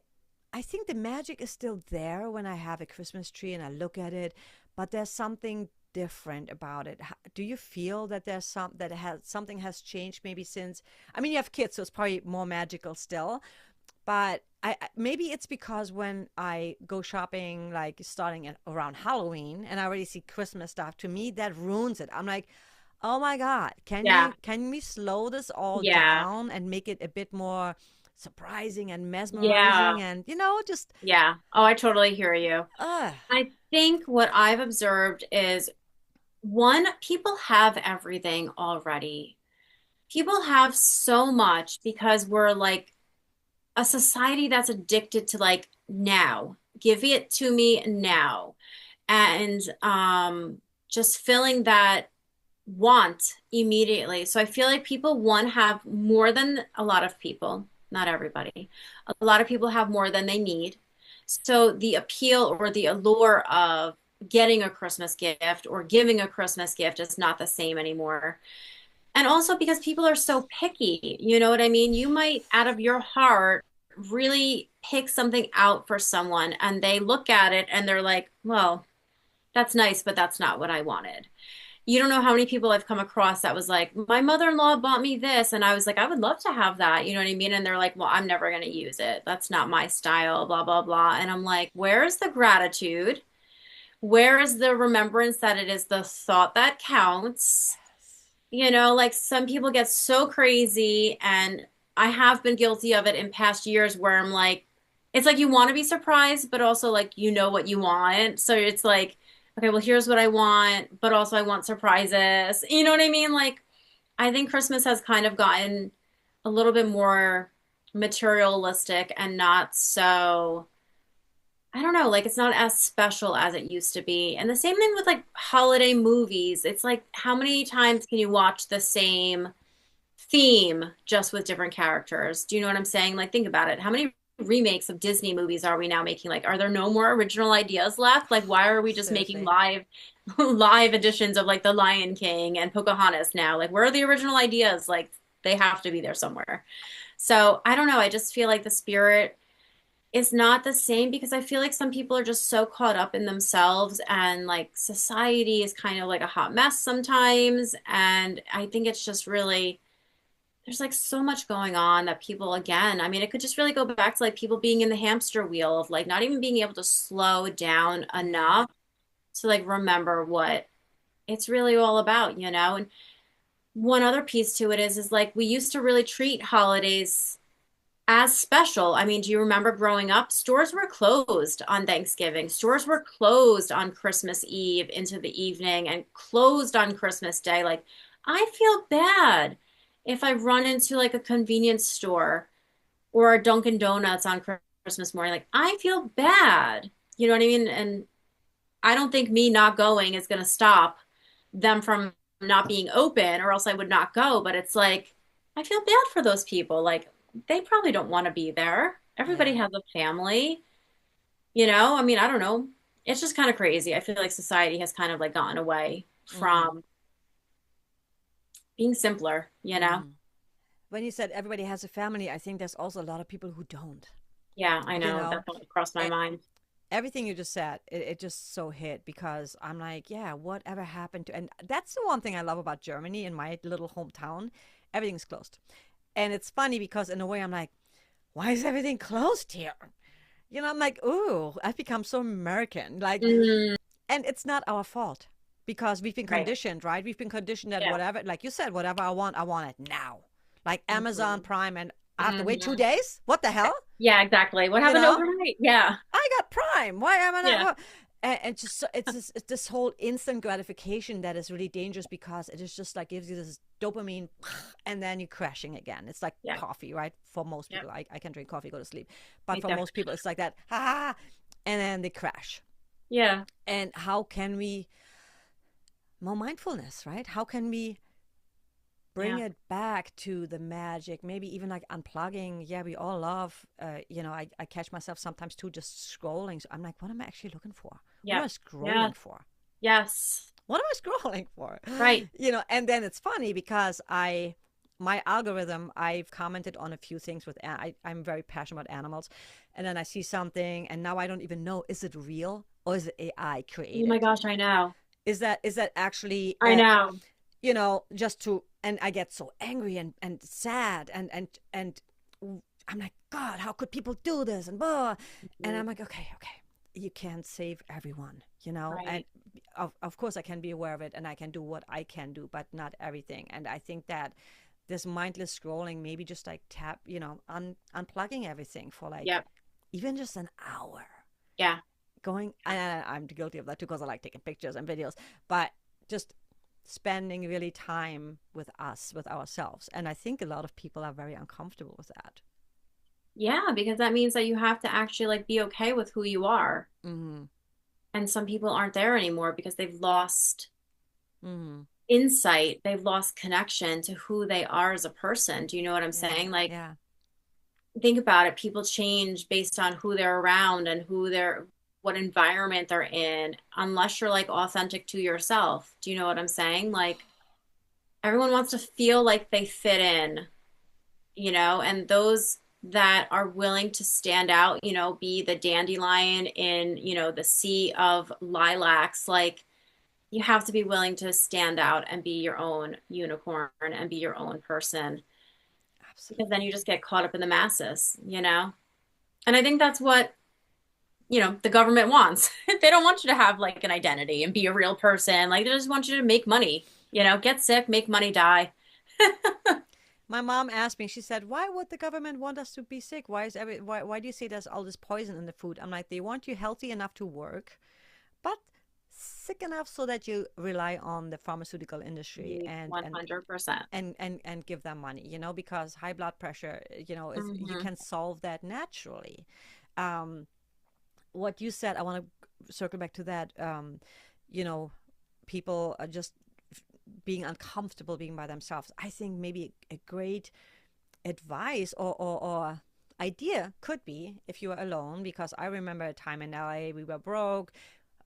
I think the magic is still there when I have a Christmas tree and I look at it, but there's something different about it. Do you feel that there's something has changed maybe since? I mean, you have kids, so it's probably more magical still. But maybe it's because when I go shopping, like starting around Halloween, and I already see Christmas stuff, to me that ruins it. I'm like, oh my God, Yeah. can we slow this all Yeah. down and make it a bit more surprising and Yeah. mesmerizing and just Yeah. Oh, I totally hear you. uh I think what I've observed is one, people have everything already. People have so much because we're like a society that's addicted to like now. Give it to me now. And just filling that want immediately. So I feel like people, one, have more than a lot of people, not everybody. A lot of people have more than they need. So the appeal or the allure of getting a Christmas gift or giving a Christmas gift is not the same anymore. And also because people are so picky, you know what I mean? You might, out of your heart, really pick something out for someone and they look at it and they're like, well, that's nice, but that's not what I wanted. You don't know how many people I've come across that was like, my mother-in-law bought me this. And I was like, I would love to have that. You know what I mean? And they're like, well, I'm never going to use it. That's not my style, blah, blah, blah. And I'm like, where's the gratitude? Where is the remembrance that it is the thought that counts? Like some people get so crazy, and I have been guilty of it in past years where I'm like, it's like you want to be surprised, but also like you know what you want. So it's like, okay, well, here's what I want, but also I want surprises. You know what I mean? Like, I think Christmas has kind of gotten a little bit more materialistic and not so, I don't know, like it's not as special as it used to be. And the same thing with like holiday movies. It's like, how many times can you watch the same theme just with different characters? Do you know what I'm saying? Like, think about it. How many remakes of Disney movies are we now making? Like, are there no more original ideas left? Like, why are we just making seriously. live editions of like The Lion King and Pocahontas now? Like, where are the original ideas? Like, they have to be there somewhere. So I don't know. I just feel like the spirit is not the same because I feel like some people are just so caught up in themselves, and like society is kind of like a hot mess sometimes. And I think it's just really, there's like so much going on that people, again, I mean, it could just really go back to like people being in the hamster wheel of like not even being able to slow down enough to like remember what it's really all about. And one other piece to it is like we used to really treat holidays as special. I mean, do you remember growing up? Stores were closed on Thanksgiving. Stores were closed on Christmas Eve into the evening and closed on Christmas Day. Like, I feel bad if I run into like a convenience store or a Dunkin' Donuts on Christmas morning. Like, I feel bad. You know what I mean? And I don't think me not going is going to stop them from not being open, or else I would not go. But it's like, I feel bad for those people. Like, they probably don't want to be there. Everybody Yeah. has a family. I mean, I don't know. It's just kind of crazy. I feel like society has kind of like gotten away Mm, from being simpler. mm. When you said everybody has a family, I think there's also a lot of people who don't. Yeah, I You know. know, That thought crossed my E- mind. Everything you just said, it just so hit because I'm like, yeah, whatever happened to? And that's the one thing I love about Germany in my little hometown. Everything's closed. And it's funny because in a way I'm like, why is everything closed here? I'm like, ooh, I've become so American. Like, Mm, and it's not our fault because we've been right. conditioned, right? We've been conditioned that Yeah. whatever, like you said, whatever I want it now. Like Amazon hmm Prime, and I have to wait hmm 2 days? What the hell? Yeah, exactly. What You happened know, overnight? Yeah. I got Prime. Why am I Yeah. not? And just it's this whole instant gratification that is really dangerous, because it is just like gives you this dopamine and then you're crashing again. It's like Yeah. coffee, right? For most Yep. people, I can drink coffee, go to sleep, but Me for too. most people it's like that, and then they crash. Yeah. And how can we more mindfulness, right? How can we bring Yeah. it back to the magic, maybe even like unplugging? Yeah, we all love, I catch myself sometimes too just scrolling, so I'm like, what am I actually looking for? What am Yeah. I Yeah. scrolling for? Yes. What am I scrolling for? Right. And then it's funny because my algorithm, I've commented on a few things with, I'm very passionate about animals. And then I see something and now I don't even know, is it real or is it AI Oh my created? gosh, I know. Is that actually, I know. just to, and I get so angry and sad and I'm like, God, how could people do this? And blah. And Mhm. I'm like, okay, you can't save everyone, and Right. of course I can be aware of it and I can do what I can do, but not everything. And I think that this mindless scrolling, maybe just like unplugging everything for like Yep. even just an hour, Yeah. going, and I'm guilty of that too because I like taking pictures and videos, but just spending really time with us, with ourselves. And I think a lot of people are very uncomfortable with that. Yeah, because that means that you have to actually like be okay with who you are. Mm-hmm. And some people aren't there anymore because they've lost Mm-hmm. insight. They've lost connection to who they are as a person. Do you know what I'm Yeah, saying? Like, yeah, think about it. People change based on who they're around and what environment they're in, unless you're like authentic to yourself. Do you know what I'm saying? Like, everyone wants to feel like they fit in, and those that are willing to stand out, be the dandelion in, the sea of lilacs, like you have to be willing to stand out and be your own unicorn and be your own person, because then absolutely. you just get caught up in the masses. And I think that's what, the government wants. They don't want you to have like an identity and be a real person. Like they just want you to make money, get sick, make money, die. My mom asked me, she said, why would the government want us to be sick? Why do you say there's all this poison in the food? I'm like, they want you healthy enough to work, but sick enough so that you rely on the pharmaceutical industry and and 100%. and and, and give them money, because high blood pressure, is, you Hmm. can solve that naturally. Um, what you said, I want to circle back to that. You know, people are just being uncomfortable being by themselves. I think maybe a great advice or idea could be if you are alone, because I remember a time in LA we were broke.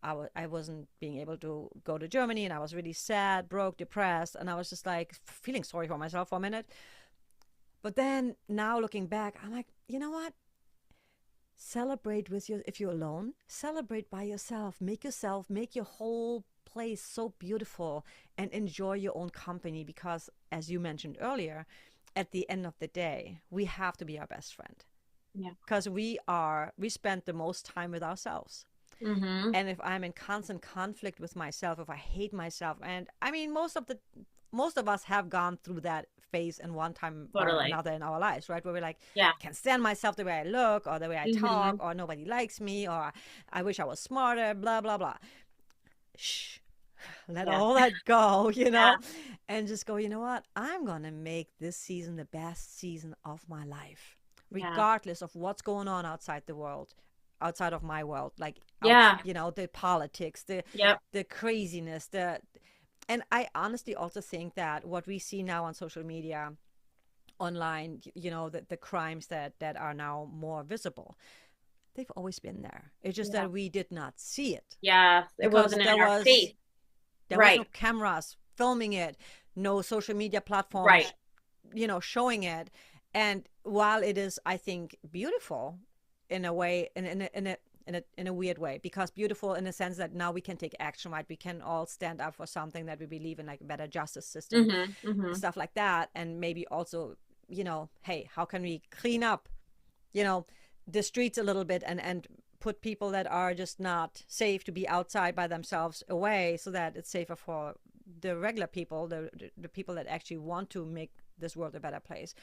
I wasn't being able to go to Germany and I was really sad, broke, depressed, and I was just like feeling sorry for myself for a minute. But then now looking back, I'm like, you know what? Celebrate with your, if you're alone, celebrate by yourself, make your whole place so beautiful and enjoy your own company, because as you mentioned earlier, at the end of the day, we have to be our best friend, Yeah. because we spend the most time with ourselves. Hmm. And if I'm in constant conflict with myself, if I hate myself, and I mean most of us have gone through that phase in one time or Totally. another in our lives, right? Where we're like, Yeah. can't stand myself the way I look or the way I talk, Hmm. or nobody likes me, or I wish I was smarter, blah blah blah. Shh. Let Yeah. all that go, Yeah. and just go, you know what? I'm gonna make this season the best season of my life, Yeah. regardless of what's going on outside the world, outside of my world, like out, Yeah. the politics, the Yep. craziness, and I honestly also think that what we see now on social media, online, the crimes that are now more visible, they've always been there. It's just Yeah. that we did not see it Yeah. It because wasn't in our face. there was no Right. cameras filming it, no social media Right. platforms, showing it. And while it is, I think, beautiful in a way, in a weird way, because beautiful in the sense that now we can take action, right? We can all stand up for something that we believe in, like a better justice system, Hmm. Hmm. stuff like that. And maybe also, hey, how can we clean up, you know, the streets a little bit, and put people that are just not safe to be outside by themselves away, so that it's safer for the regular people, the people that actually want to make this world a better place.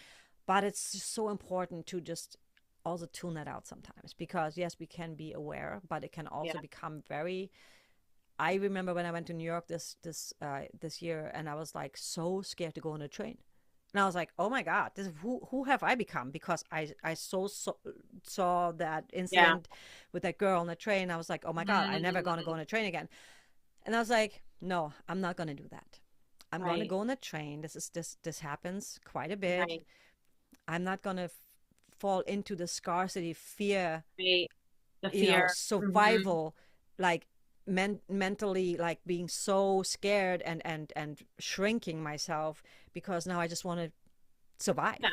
But it's just so important to just also tune that out sometimes, because yes, we can be aware, but it can also Yeah. become very. I remember when I went to New York this year, and I was like so scared to go on a train. And I was like, "Oh my God, this who have I become?" Because I saw that Yeah. incident with that girl on the train. I was like, "Oh my God, I'm never gonna go Mm, on a train again." And I was like, "No, I'm not gonna do that. I'm gonna right. go on a train. This happens quite a bit. Right. I'm not gonna fall into the scarcity fear, Right. The fear. Hmm. survival, like mentally, like being so scared and shrinking myself, because now I just want to survive. Yeah.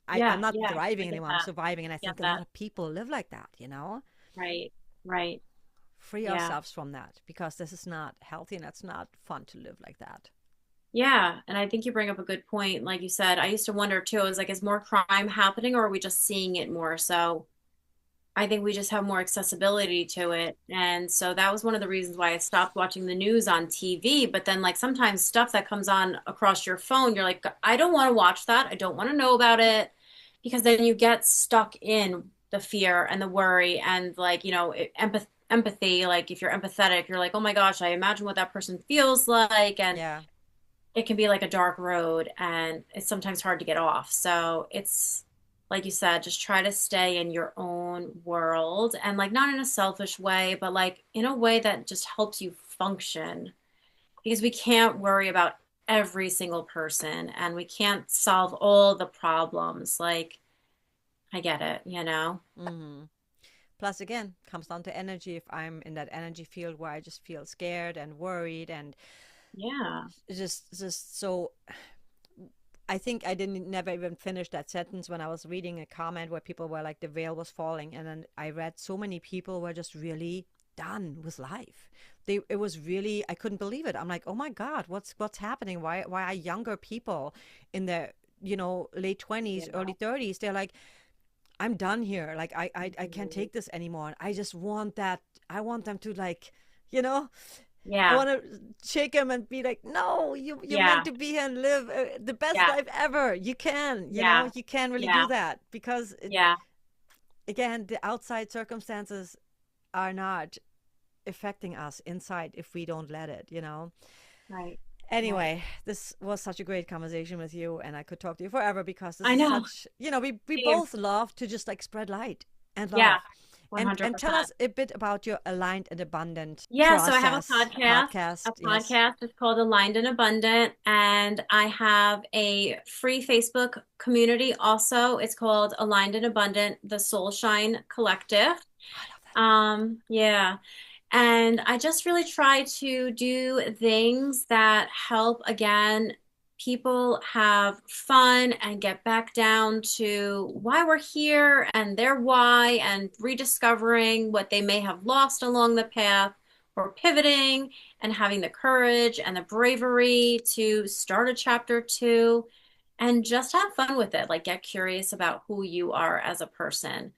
I'm Yeah. not Yeah. I thriving get anymore. I'm that. surviving. And I Get think a lot that. of people live like that. Right. Right. Free Yeah. ourselves from that, because this is not healthy and it's not fun to live like that. Yeah. And I think you bring up a good point. Like you said, I used to wonder too, I was like, is more crime happening or are we just seeing it more? So I think we just have more accessibility to it. And so that was one of the reasons why I stopped watching the news on TV. But then, like, sometimes stuff that comes on across your phone, you're like, I don't want to watch that. I don't want to know about it. Because then you get stuck in the fear and the worry and, like, empathy. Like, if you're empathetic, you're like, oh my gosh, I imagine what that person feels like. And Yeah. it can be like a dark road and it's sometimes hard to get off. So it's like you said, just try to stay in your own world and like not in a selfish way, but like in a way that just helps you function because we can't worry about every single person and we can't solve all the problems. Like, I get it. Hmm. Plus, again, comes down to energy. If I'm in that energy field where I just feel scared and worried and Yeah. just so, I think I didn't never even finish that sentence when I was reading a comment where people were like the veil was falling, and then I read so many people were just really done with life. It was really, I couldn't believe it. I'm like, oh my God, what's happening? Why are younger people in their late 20s, Yeah. early 30s? They're like, I'm done here. Like I can't Mhm. take this anymore. I just want that. I want them to, like, you know, I Yeah. want to shake him and be like, no, you're meant Yeah. to be here and live the best Yeah. life ever. You can, Yeah. you can really do Yeah. that, because Yeah. again, the outside circumstances are not affecting us inside if we don't let it. Right. Right. Anyway, this was such a great conversation with you, and I could talk to you forever, because this I is know. such, we Same. both love to just like spread light and Yeah. love. And tell 100%. us a bit about your aligned and abundant Yeah, so I have a process podcast. podcast. A Yes. podcast is called Aligned and Abundant, and I have a free Facebook community also. It's called Aligned and Abundant, the Soul Shine Collective. I love that name. Yeah. And I just really try to do things that help, again, people have fun and get back down to why we're here and their why and rediscovering what they may have lost along the path or pivoting and having the courage and the bravery to start a chapter two and just have fun with it. Like, get curious about who you are as a person.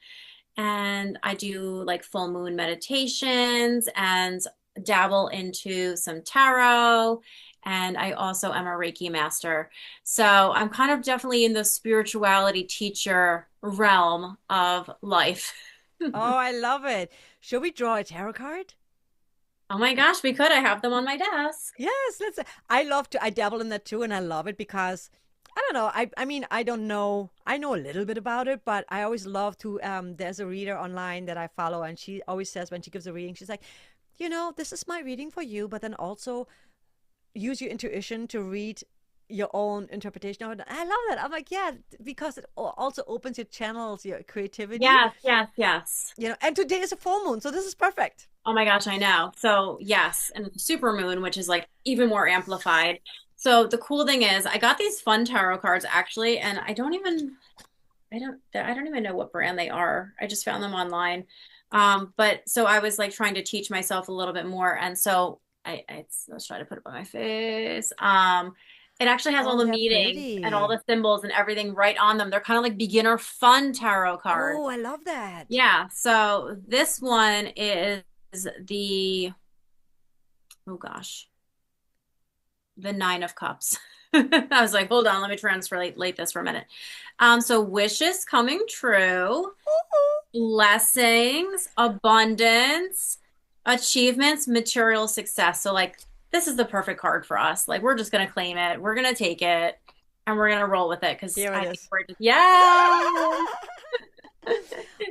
And I do like full moon meditations and dabble into some tarot. And I also am a Reiki master. So I'm kind of definitely in the spirituality teacher realm of life. Oh, I love it. Should we draw a tarot card? Oh my gosh, we could. I have them on my desk. Yes, let's. I love to. I dabble in that too, and I love it because I don't know. I mean, I don't know. I know a little bit about it, but I always love to. There's a reader online that I follow, and she always says when she gives a reading, she's like, this is my reading for you, but then also use your intuition to read your own interpretation of it. I love that. I'm like, yeah, because it also opens your channels, your creativity. Yes, yes, yes. And today is a full moon, so this is perfect. Oh my gosh, I know. So yes, and it's a super moon, which is like even more amplified. So the cool thing is I got these fun tarot cards actually, and I don't even know what brand they are. I just found them online. But so I was like trying to teach myself a little bit more. And so let's try to put it on my face. It actually has all Oh, the they're meanings and all pretty. the symbols and everything right on them. They're kind of like beginner fun tarot cards. Oh, I love that. Yeah. So this one is the, oh gosh, the Nine of Cups. I was like, hold on, let me translate this for a minute. So wishes coming true. blessings, abundance, achievements, material success. So like this is the perfect card for us. Like we're just gonna claim it. We're gonna take it and we're gonna roll with it because Here it I think is. we're just yeah. Oh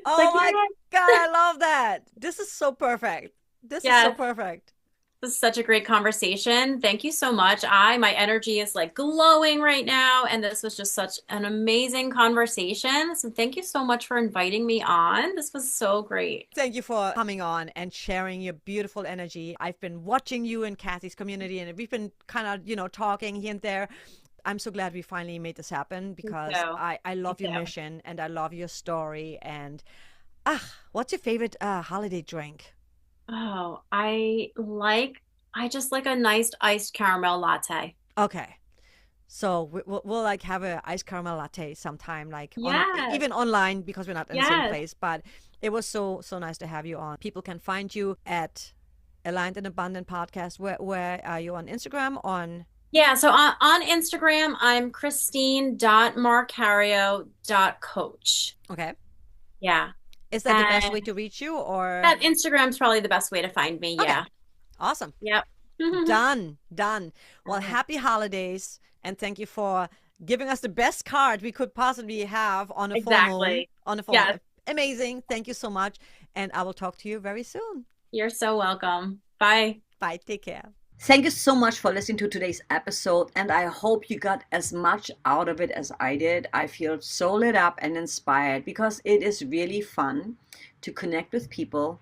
Like my yeah. God, I love that. This is so perfect. This is so Yes. perfect. This is such a great conversation. Thank you so much. My energy is like glowing right now, and this was just such an amazing conversation. So thank you so much for inviting me on. This was so great. Thank you for coming on and sharing your beautiful energy. I've been watching you in Kathy's community and we've been kind of, talking here and there. I'm so glad we finally made this happen because So, I love your so. mission and I love your story. And what's your favorite holiday drink? Oh, I just like a nice iced caramel latte. Okay. So we'll like have a iced caramel latte sometime, like Yes, even online because we're not in the same yes. place. But it was so nice to have you on. People can find you at Aligned and Abundant Podcast. Where are you on Instagram? On Yeah, so on Instagram, I'm Christine.Marcario.coach. Okay. Yeah. Is that the best way And to reach you or? that Instagram's probably the best way to find me. Okay. Yeah. Awesome. Yep. Done. Well, happy holidays and thank you for giving us the best card we could possibly have on a full moon. Exactly. On a full Yes. moon. Amazing. Thank you so much. And I will talk to you very soon. You're so welcome. Bye. Bye. Take care. Thank you so much for listening to today's episode, and I hope you got as much out of it as I did. I feel so lit up and inspired because it is really fun to connect with people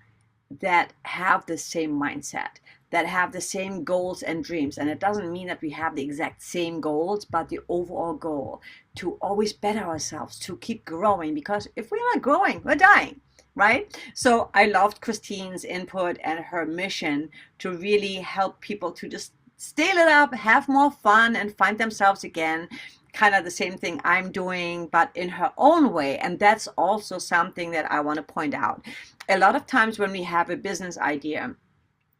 that have the same mindset, that have the same goals and dreams. And it doesn't mean that we have the exact same goals, but the overall goal to always better ourselves, to keep growing, because if we're not growing, we're dying. Right? So I loved Christine's input and her mission to really help people to just stay lit up, have more fun, and find themselves again. Kind of the same thing I'm doing, but in her own way. And that's also something that I want to point out. A lot of times when we have a business idea,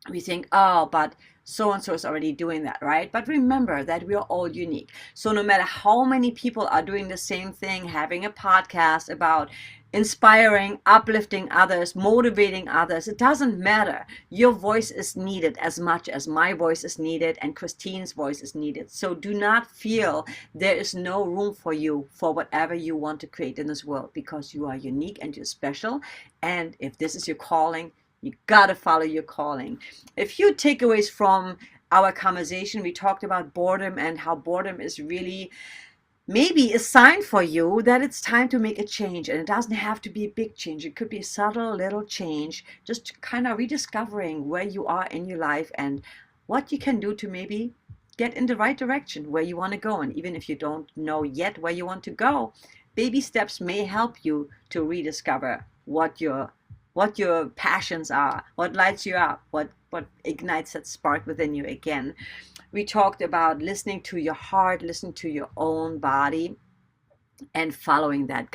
we think, oh, but so and so is already doing that, right? But remember that we are all unique. So no matter how many people are doing the same thing, having a podcast about inspiring, uplifting others, motivating others, it doesn't matter. Your voice is needed as much as my voice is needed and Christine's voice is needed. So do not feel there is no room for you for whatever you want to create in this world, because you are unique and you're special. And if this is your calling, you gotta follow your calling. A few takeaways from our conversation: we talked about boredom and how boredom is really maybe a sign for you that it's time to make a change. And it doesn't have to be a big change. It could be a subtle little change, just kind of rediscovering where you are in your life and what you can do to maybe get in the right direction where you want to go. And even if you don't know yet where you want to go, baby steps may help you to rediscover what your passions are, what lights you up, what ignites that spark within you again. We talked about listening to your heart, listening to your own body, and following that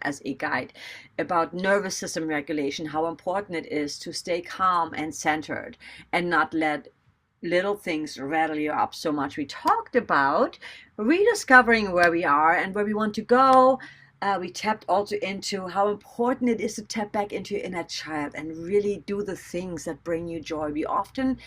as a guide, about nervous system regulation, how important it is to stay calm and centered and not let little things rattle you up so much. We talked about rediscovering where we are and where we want to go. We tapped also into how important it is to tap back into your inner child and really do the things that bring you joy. We often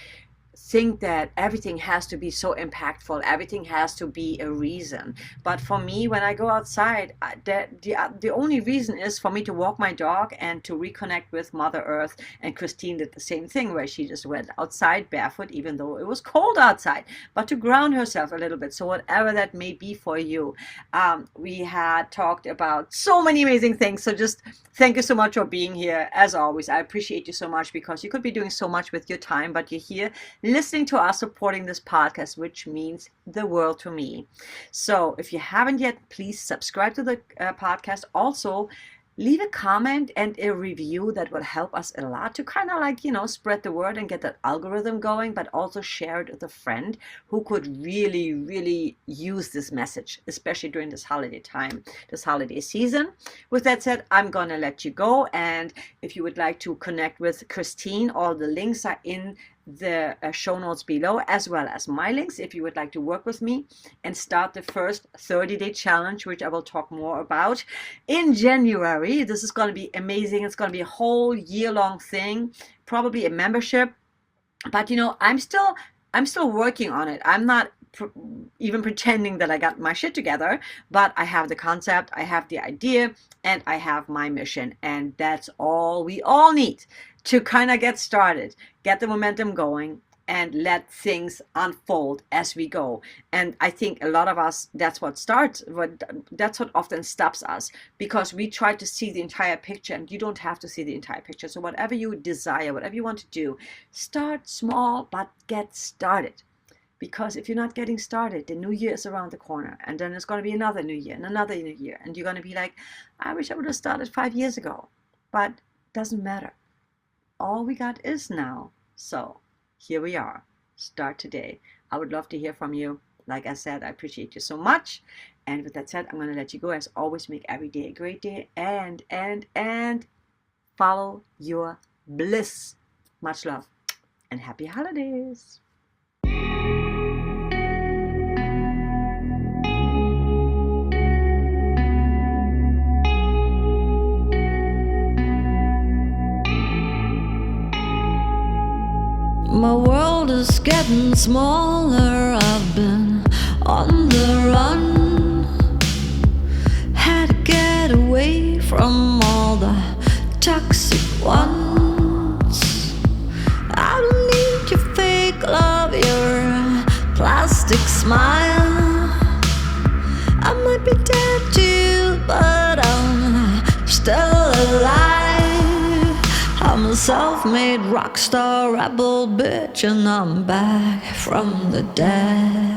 think that everything has to be so impactful, everything has to be a reason. But for me, when I go outside, the only reason is for me to walk my dog and to reconnect with Mother Earth. And Christine did the same thing, where she just went outside barefoot, even though it was cold outside, but to ground herself a little bit. So whatever that may be for you, we had talked about so many amazing things. So just thank you so much for being here. As always, I appreciate you so much, because you could be doing so much with your time, but you're here listening to us, supporting this podcast, which means the world to me. So if you haven't yet, please subscribe to the podcast. Also, leave a comment and a review. That will help us a lot to kind of spread the word and get that algorithm going, but also share it with a friend who could really use this message, especially during this holiday time, this holiday season. With that said, I'm gonna let you go. And if you would like to connect with Christine, all the links are in the show notes below, as well as my links if you would like to work with me and start the first 30-day challenge, which I will talk more about in January. This is going to be amazing. It's going to be a whole year-long thing, probably a membership. But I'm still working on it. I'm not even pretending that I got my shit together, but I have the concept, I have the idea, and I have my mission, and that's all we all need to kind of get started, get the momentum going, and let things unfold as we go. And I think a lot of us, that's what often stops us, because we try to see the entire picture, and you don't have to see the entire picture. So whatever you desire, whatever you want to do, start small, but get started. Because if you're not getting started, the new year is around the corner, and then there's going to be another new year and another new year, and you're going to be like, I wish I would have started 5 years ago. But it doesn't matter. All we got is now. So here we are. Start today. I would love to hear from you. Like I said, I appreciate you so much. And with that said, I'm going to let you go. As always, make every day a great day, and follow your bliss. Much love and happy holidays. My world is getting smaller. I've been on the run. Had to get away from all the toxic ones. I don't need your fake love, your plastic smile. I might be dead to you, but I'm still alive. I'm a self-made rock star rebel bitch, and I'm back from the dead.